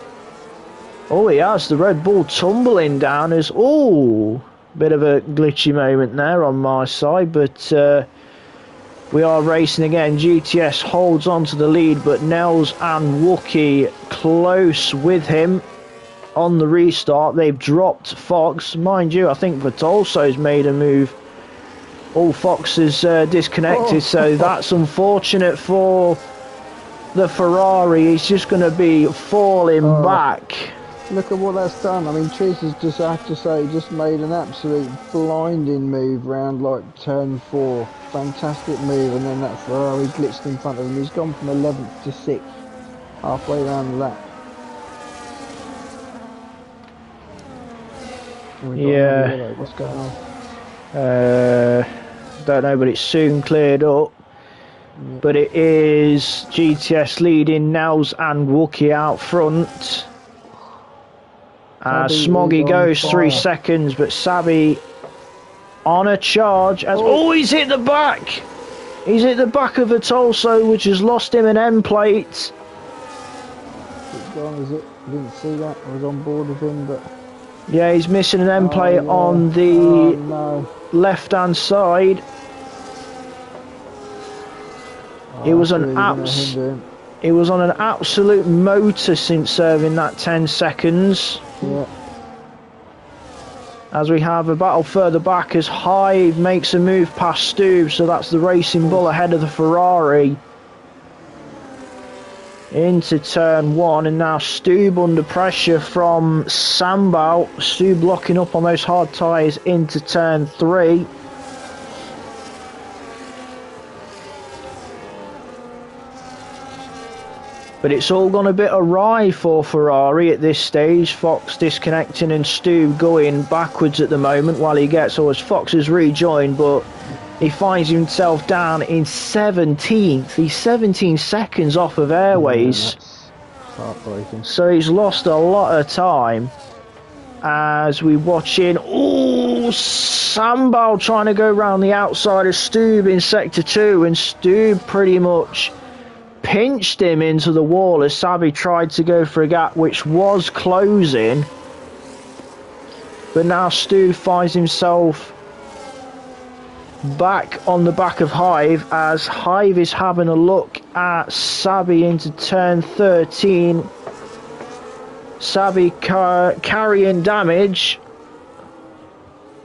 Oh, he has. The Red Bull tumbling down as... Oh, bit of a glitchy moment there on my side, but we are racing again. GTS holds on to the lead, but Nels and Wookie close with him on the restart. They've dropped Fox. Mind you, I think Vitolso's made a move. Oh, Fox is disconnected, so that's unfortunate for the Ferrari. He's just going to be falling back. Look at what that's done. I mean, Triz has just, I have to say, just made an absolute blinding move round like turn 4. Fantastic move, and then that Ferrari glitched in front of him. He's gone from 11th to 6th, halfway around the lap. Yeah. What's going on? Don't know, but it's soon cleared up. Yeah. But it is GTS leading Nels and Wookie out front. Smoggy goes 3 seconds, but Sabi on a charge. He's hit the back! He's hit the back of Vitolso, which has lost him an end plate. It's gone, is it? I didn't see that. I was on board with him, but... Yeah, he's missing an end plate on the left-hand side. It was an It was on an absolute motor since serving that 10 seconds. Yeah. As we have a battle further back as Hive makes a move past Stu, so that's the Racing Bull ahead of the Ferrari. into turn 1, and now Stu under pressure from Sambal. Stu blocking up on those hard tyres into turn 3. But it's all gone a bit awry for Ferrari at this stage. Fox disconnecting and Stu going backwards at the moment while he gets, or as Fox has rejoined, but he finds himself down in 17th. He's 17 seconds off of Airways. Yeah, heartbreaking. So he's lost a lot of time as we watch in. Oh, Sambal trying to go round the outside of Stu in sector 2, and Stu pretty much pinched him into the wall as Sabi tried to go for a gap which was closing. But now Stu finds himself back on the back of Hive as Hive is having a look at Sabi into turn 13. Sabi carrying damage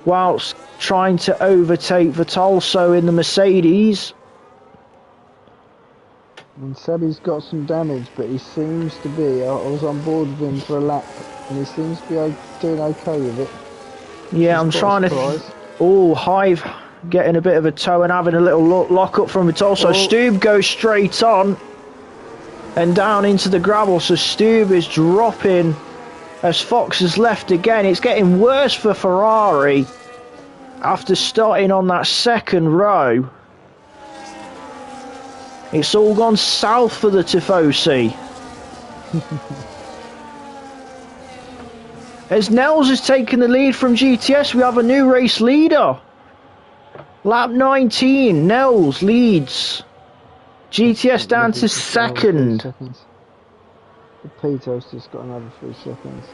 whilst trying to overtake Vitolso in the Mercedes. And Sabi's got some damage, but he seems to be, I was on board with him for a lap, and he seems to be doing okay with it. Yeah, I'm trying to... Oh, Hive getting a bit of a toe and having a little lock up from Vitolso. Stube goes straight on and down into the gravel, so Stube is dropping as Fox has left again. It's getting worse for Ferrari after starting on that second row. It's all gone south for the Tifosi. As Nels has taken the lead from GTS, we have a new race leader. Lap 19, Nels leads. GTS down to second. The Pito's just got another 3 seconds.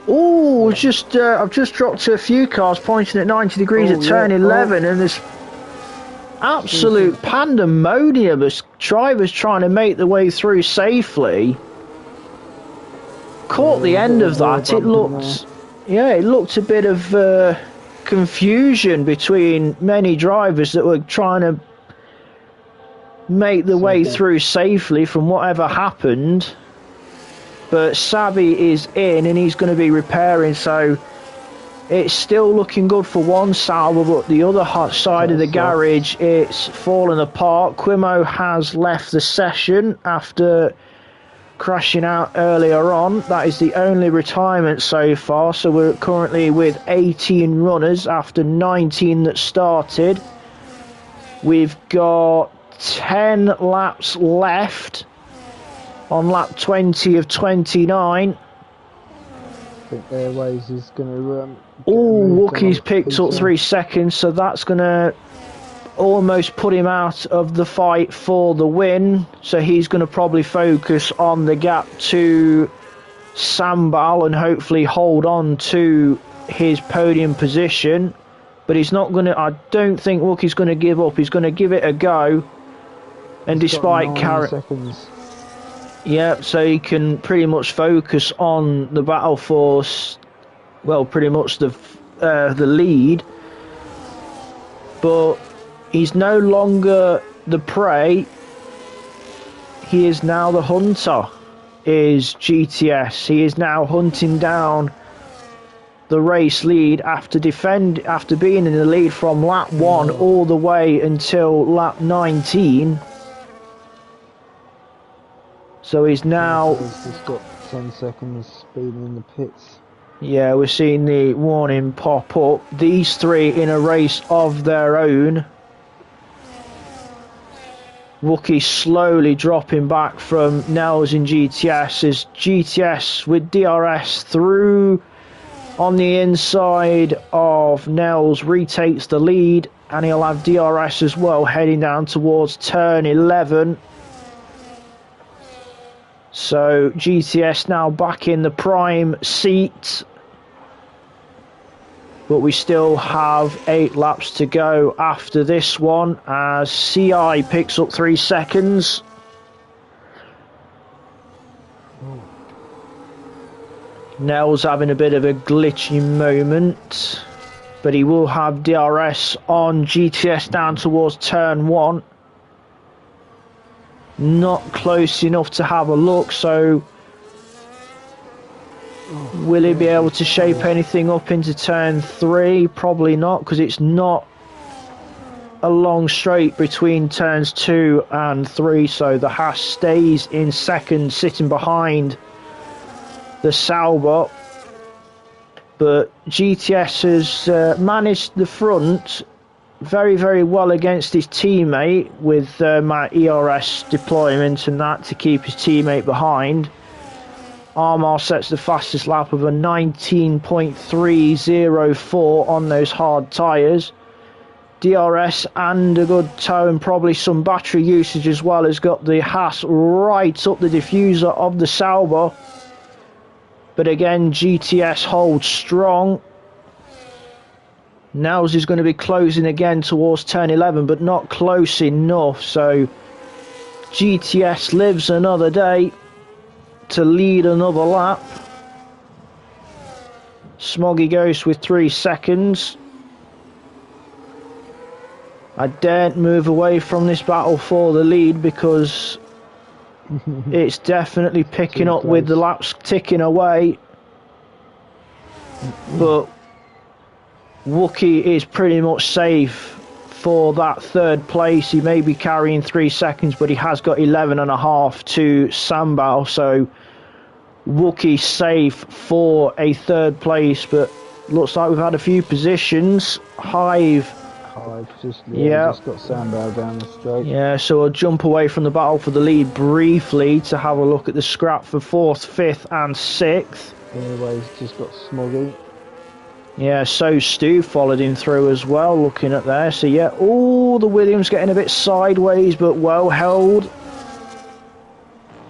Oh, I've just dropped to a few cars pointing at 90 degrees at turn 11, and there's absolute pandemonium as drivers trying to make their way through safely. Caught the end of that. It looked a bit of confusion between many drivers that were trying to make their way through safely from whatever happened. But Sabi is in and he's going to be repairing, so it's still looking good for one Sauber, but the other side of the garage, it's fallen apart. Quimo has left the session after crashing out earlier on. That is the only retirement so far, so we're currently with 18 runners after 19 that started. We've got 10 laps left on lap 20 of 29. I think Airways is going to... Wookie's picked up 3 seconds, so that's going to almost put him out of the fight for the win. So he's going to probably focus on the gap to Sambal and hopefully hold on to his podium position. But he's not going to... I don't think Wookie's going to give up. He's going to give it a go. And despite seconds. Yeah, so he can pretty much focus on the battle force, well, pretty much the lead. But he's no longer the prey. He is now the hunter, is GTS. He is now hunting down the race lead after being in the lead from lap 1 all the way until lap 19. So he's now... He's got 10 seconds speeding in the pits. Yeah, we're seeing the warning pop up. These three in a race of their own. Wookie slowly dropping back from Nels in GTS as GTS with DRS through on the inside of Nels retakes the lead, and he'll have DRS as well heading down towards turn 11. So GTS now back in the prime seat, but we still have 8 laps to go after this one as CI picks up 3 seconds. Nell's having a bit of a glitchy moment. but he will have DRS on GTS down towards turn 1. Not close enough to have a look, so will he be able to shape anything up into turn 3? Probably not, because it's not a long straight between turns 2 and 3, so the Haas stays in second, sitting behind the Sauber. But GTS has managed the front very, very well against his teammate with my ERS deployment and that to keep his teammate behind. Armar sets the fastest lap of a 19.304 on those hard tyres. DRS and a good tow and probably some battery usage as well has got the Haas right up the diffuser of the Sauber. But again, GTS holds strong. Nels is going to be closing again towards turn 11, but not close enough. So GTS lives another day to lead another lap. Smoggy Ghost with 3 seconds. I daren't move away from this battle for the lead because it's definitely picking up with the laps ticking away. But Wookie is pretty much safe for that third place. He may be carrying 3 seconds, but he has got 11.5 to Sambal, so Wookie safe for a third place. But looks like we've had a few positions. Hive just got Sambal down the straight. Yeah, so I'll jump away from the battle for the lead briefly to have a look at the scrap for 4th, 5th and 6th. Anyway, he's just got Smoggy. Yeah, so Stu followed him through as well, looking at there. So yeah, all the Williams getting a bit sideways, but well held.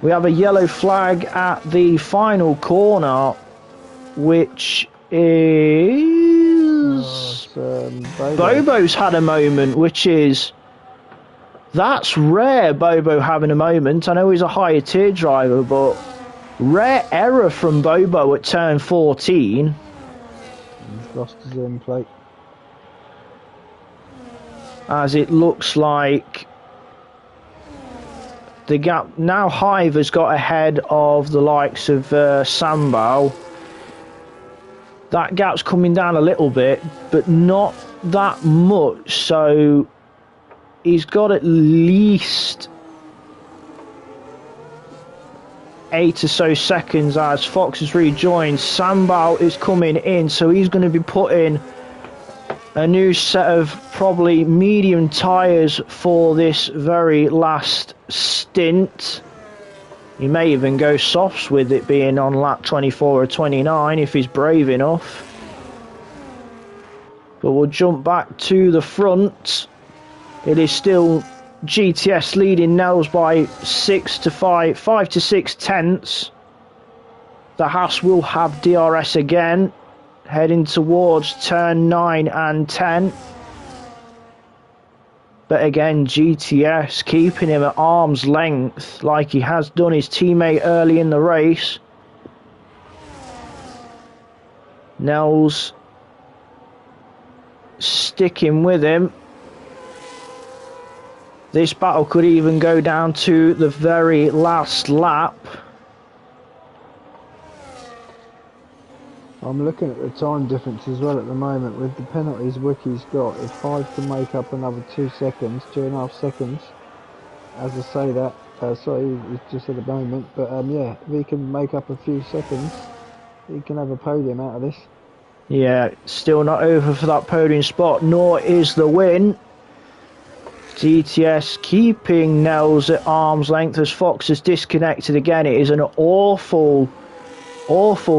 We have a yellow flag at the final corner, which is... Bobo's had a moment, which is... That's rare, Bobo having a moment. I know he's a higher tier driver, but rare error from Bobo at turn 14. He's lost his end plate. As it looks like the gap now, Hive has got ahead of the likes of Sambal. That gap's coming down a little bit, but not that much, so he's got at least 8 or so seconds as Fox has rejoined. Sambal is coming in, so he's going to be putting a new set of probably medium tyres for this very last stint. He may even go softs with it being on lap 24 or 29 if he's brave enough. But we'll jump back to the front. It is still GTS leading Nels by 5 to 6 tenths. The Haas will have DRS again, heading towards turn 9 and 10. But again, GTS keeping him at arm's length like he has done his teammate early in the race. Nels sticking with him. This battle could even go down to the very last lap. I'm looking at the time difference as well at the moment with the penalties Wiki's got. If Hive can make up another 2 seconds, 2.5 seconds, as I say that, sorry, it's just at the moment, but yeah, if he can make up a few seconds, he can have a podium out of this. Yeah, still not over for that podium spot, nor is the win. GTS keeping Nels at arm's length as Fox has disconnected again. It is an awful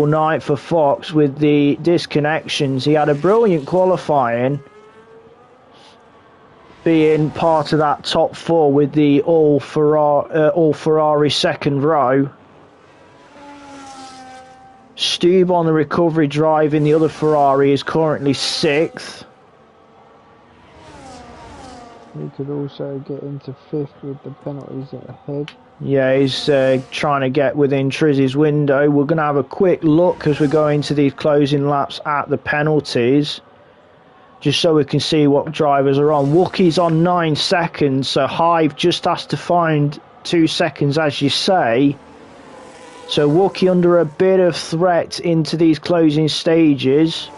night for Fox with the disconnections. He had a brilliant qualifying, being part of that top 4 with the all Ferrari second row. Stube on the recovery drive in the other Ferrari is currently 6th. He could also get into 5th with the penalties ahead. Yeah, he's trying to get within Trizzy's window. We're going to have a quick look as we go into these closing laps at the penalties. just so we can see what drivers are on. Wookie's on 9 seconds, so Hive just has to find 2 seconds, as you say. So Wookie under a bit of threat into these closing stages.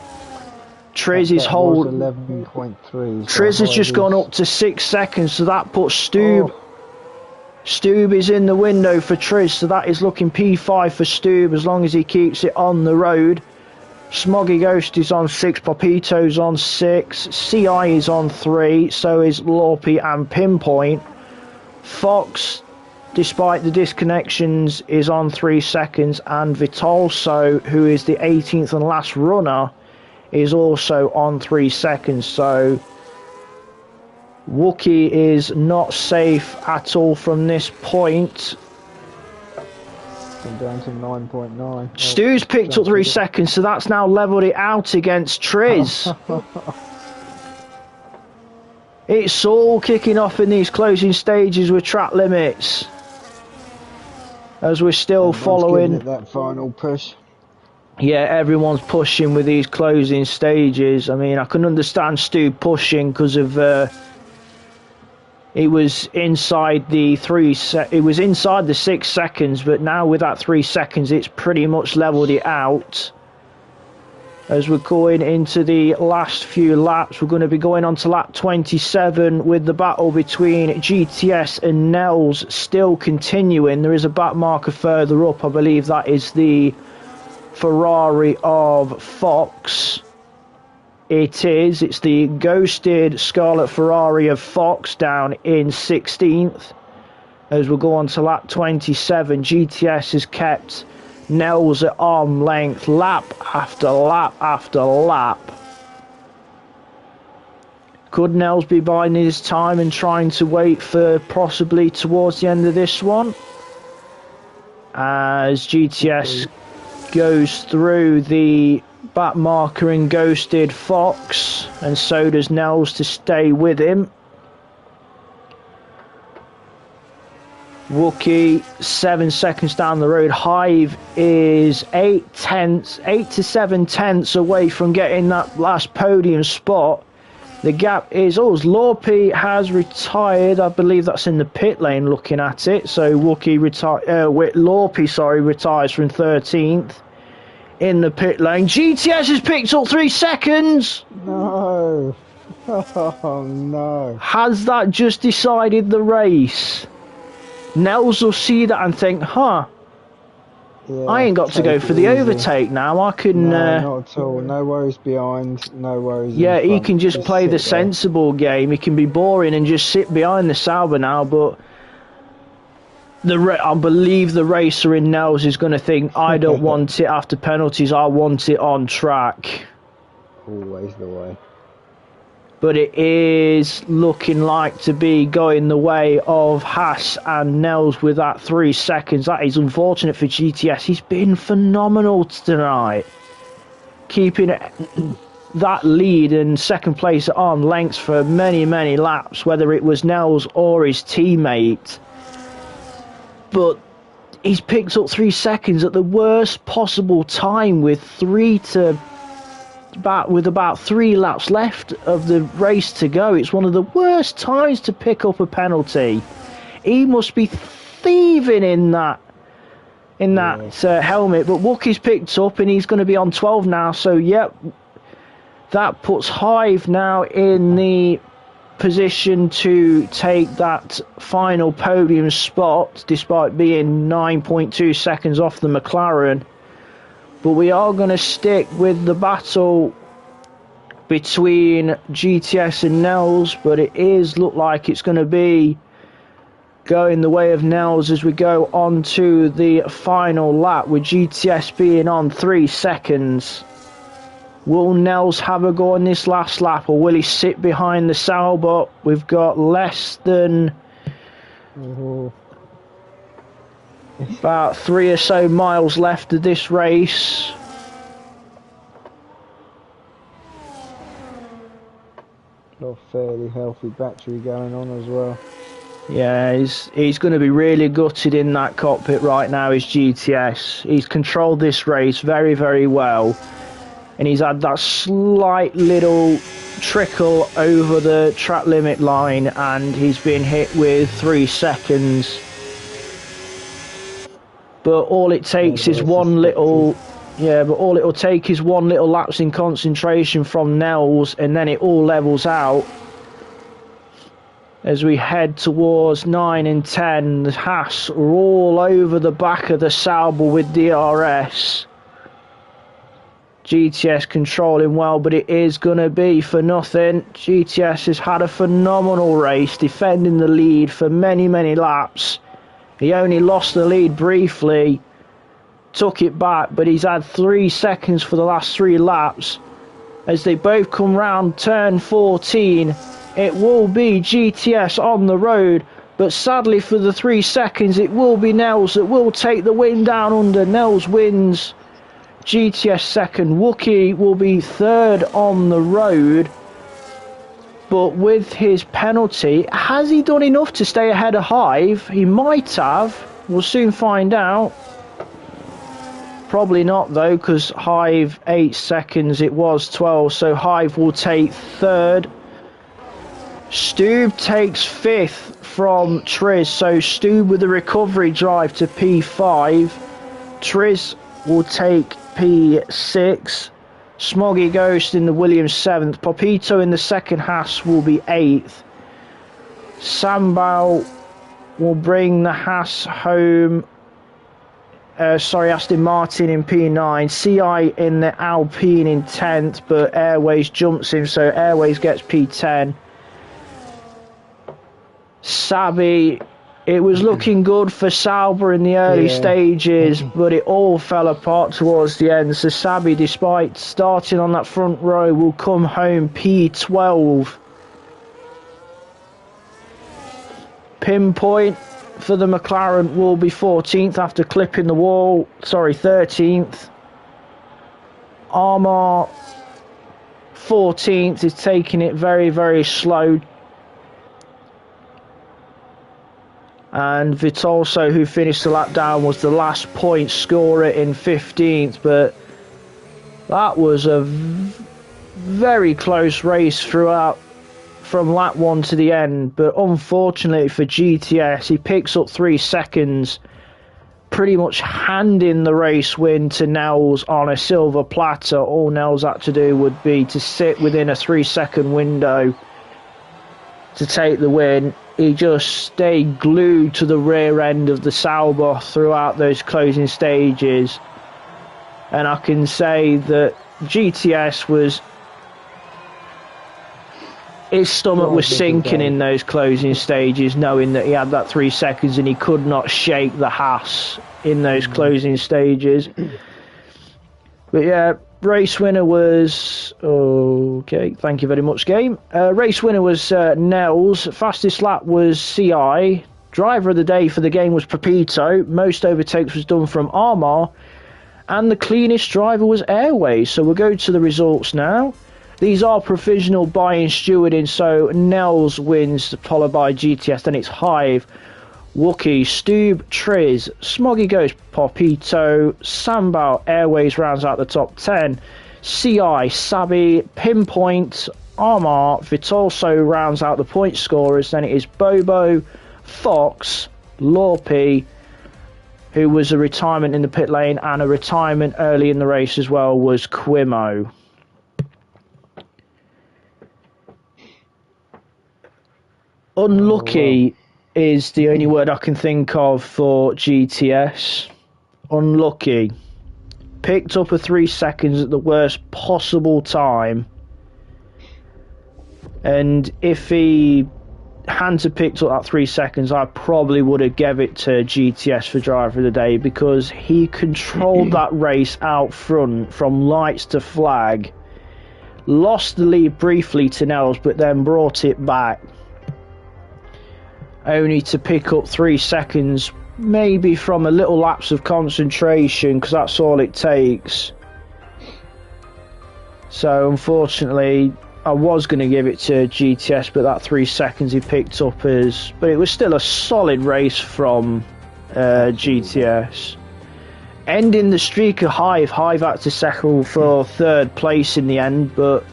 Triz is hold. 11.3. Triz has just gone up to 6 seconds, so that puts Stube. Oh. Stube is in the window for Triz, so that is looking P5 for Stube as long as he keeps it on the road. Smoggy Ghost is on 6, Popito's on 6, CI is on 3, so is Lorpy and Pinpoint. Fox, despite the disconnections, is on 3 seconds, and Vitalso, who is the 18th and last runner, is also on 3 seconds. So Wookie is not safe at all from this point. Down to 9.9. Stu's picked up 3 seconds, so that's now levelled it out against Triz. It's all kicking off in these closing stages with track limits, as we're still following that final push. Yeah, everyone's pushing with these closing stages. I mean, I can understand Stu pushing because of it was inside the 6 seconds, but now with that 3 seconds, it's pretty much levelled it out. As we're going into the last few laps, we're going to be going on to lap 27 with the battle between GTS and Nels still continuing. There is a back marker further up. I believe that is the Ferrari of Fox. It is. It's the ghosted Scarlet Ferrari of Fox down in 16th. As we'll go on to lap 27, GTS has kept Nels at arm length lap after lap after lap. Could Nels be biding his time and trying to wait for possibly towards the end of this one? As GTS goes through the back marker and ghosted Fox, and so does Nels to stay with him. Wookie 7 seconds down the road. Hive is 8 to 7 tenths away from getting that last podium spot. The gap is Lorpy has retired. I believe that's in the pit lane looking at it. So Wookie Lorpy retires from 13th in the pit lane. GTS has picked up 3 seconds. No. Oh no. Has that just decided the race? Nels will see that and think, yeah, I ain't got to go for the overtake now. I can... No, not at all. No worries behind, no worries yeah, in front. He can just play the sensible game. He can be boring and just sit behind the Sauber now, but I believe the racer in Nels is going to think, I don't want it after penalties, I want it on track. Always the way. But it is looking like to be going the way of Haas and Nels with that 3 seconds. That is unfortunate for GTS. He's been phenomenal tonight, keeping that lead and second place at arm length for many, many laps, whether it was Nels or his teammate. But he's picked up 3 seconds at the worst possible time with about 3 laps left of the race to go. It's one of the worst times to pick up a penalty. He must be thieving in that helmet, but Wookie's picked up and he's going to be on 12 now. So yep, that puts Hive now in the position to take that final podium spot despite being 9.2 seconds off the McLaren. But we are going to stick with the battle between GTS and Nels, but it is look like it's going to be going the way of Nels as we go on to the final lap, with GTS being on 3 seconds. Will Nels have a go on this last lap, or will he sit behind the Sauber? We've got less than about 3 or so miles left of this race. Got a fairly healthy battery going on as well. Yeah, he's going to be really gutted in that cockpit right now, is GTS. He's controlled this race very, very well. And he's had that slight little trickle over the track limit line, and he's been hit with 3 seconds. But all it takes is one little... Yeah, but all it'll take is one little lapse in concentration from Nels, and then it all levels out. As we head towards 9 and 10, the Haas are all over the back of the Sauber with DRS. GTS controlling well, but it is going to be for nothing. GTS has had a phenomenal race, defending the lead for many, many laps. He only lost the lead briefly, took it back, but he's had 3 seconds for the last 3 laps. As they both come round turn 14, it will be GTS on the road, but sadly for the 3 seconds it will be Nels that will take the win down under. Nels wins, GTS second. Wookie will be third on the road, but with his penalty, has he done enough to stay ahead of Hive? He might have, we'll soon find out. Probably not though, because Hive 8 seconds, it was 12, so Hive will take third. Stube takes 5th from Triz, so Stube with the recovery drive to P5. Triz will take P6. Smoggy Ghost in the Williams 7th. Popito in the second Haas will be 8th. Sambao will bring the Haas home. Aston Martin in P9, CI in the Alpine in 10th, but Airways jumps him, so Airways gets P10. Sabi, it was looking good for Sauber in the early stages, but it all fell apart towards the end. So Sabi, despite starting on that front row, will come home P12. Pinpoint for the McLaren will be 14th after clipping the wall. Sorry, 13th. Armour 14th is taking it very, very slow. And Vitolso, who finished the lap down, was the last point scorer in 15th. But that was a very close race throughout, from lap 1 to the end. But unfortunately for GTS, he picks up 3 seconds, pretty much handing the race win to Nels on a silver platter. All Nels had to do would be to sit within a 3-second window to take the win. He just stayed glued to the rear end of the Sauber throughout those closing stages. And I can say that GTS was... his stomach was sinking in those closing stages, knowing that he had that 3 seconds and he could not shake the Haas in those closing stages. But yeah, race winner was... okay, thank you very much, game. Race winner was Nels. Fastest lap was CI. Driver of the day for the game was Pepito. Most overtakes was done from Armour. And the cleanest driver was Airways. So we'll go to the results now. These are provisional by stewarding, so Nels wins, followed by GTS, then it's Hive, Wookie, Stube, Triz, Smoggy Ghost, Popito, Sambao, Airways rounds out the top 10, CI, Sabi, Pinpoint, Armour, Vitolso rounds out the point scorers, then it is Bobo, Fox, Lorpy, who was a retirement in the pit lane, and a retirement early in the race as well was Quimo. Unlucky is the only word I can think of for GTS. Unlucky. Picked up a 3 seconds at the worst possible time. And if he hadn't picked up that 3 seconds, I probably would have gave it to GTS for driver of the day, because he controlled that race out front from lights to flag. Lost the lead briefly to Nels, but then brought it back. Only to pick up 3 seconds, maybe from a little lapse of concentration, because that's all it takes. So unfortunately, I was going to give it to GTS, but that 3 seconds he picked up is... but it was still a solid race from GTS. Ending the streak of Hive had to settle for 3rd place in the end, but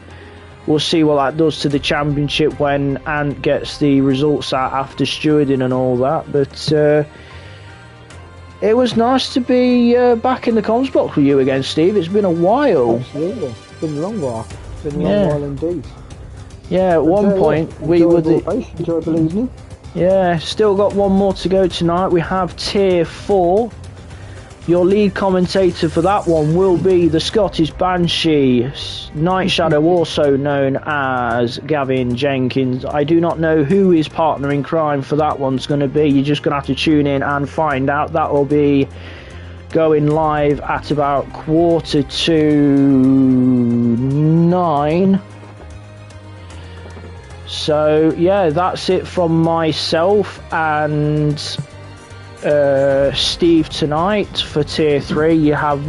we'll see what that does to the championship when Ant gets the results out after stewarding and all that. But it was nice to be back in the comms box with you again, Steve. It's been a while. Absolutely. It's been a long while. It's been a long while indeed. Yeah, at one point we were the... Enjoyable evening. Yeah, still got one more to go tonight. We have Tier 4. Your lead commentator for that one will be the Scottish Banshee, Night Shadow, also known as Gavin Jenkins. I do not know who his partner in crime for that one's going to be. You're just going to have to tune in and find out. That will be going live at about 8:45. So yeah, that's it from myself and Steve tonight for Tier 3. You have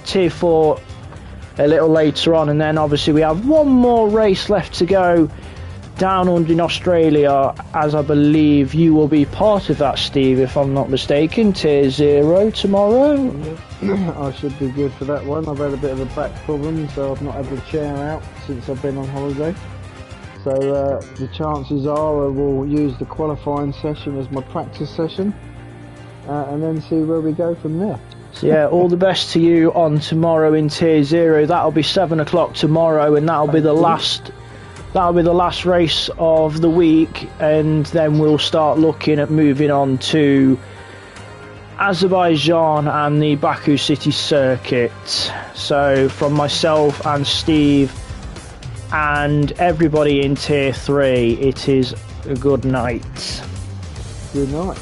Tier 4 a little later on, and then obviously we have one more race left to go down under in Australia, as I believe you will be part of that, Steve, if I'm not mistaken. Tier 0 tomorrow. I should be good for that one. I've had a bit of a back problem, so I've not had the chair out since I've been on holiday. So the chances are I will use the qualifying session as my practice session, and then see where we go from there. So yeah, all the best to you on tomorrow in Tier 0. That'll be 7 o'clock tomorrow, and that'll be the last race of the week, and then we'll start looking at moving on to Azerbaijan and the Baku City circuit. So from myself and Steve and everybody in Tier 3, it is a good night. Good night.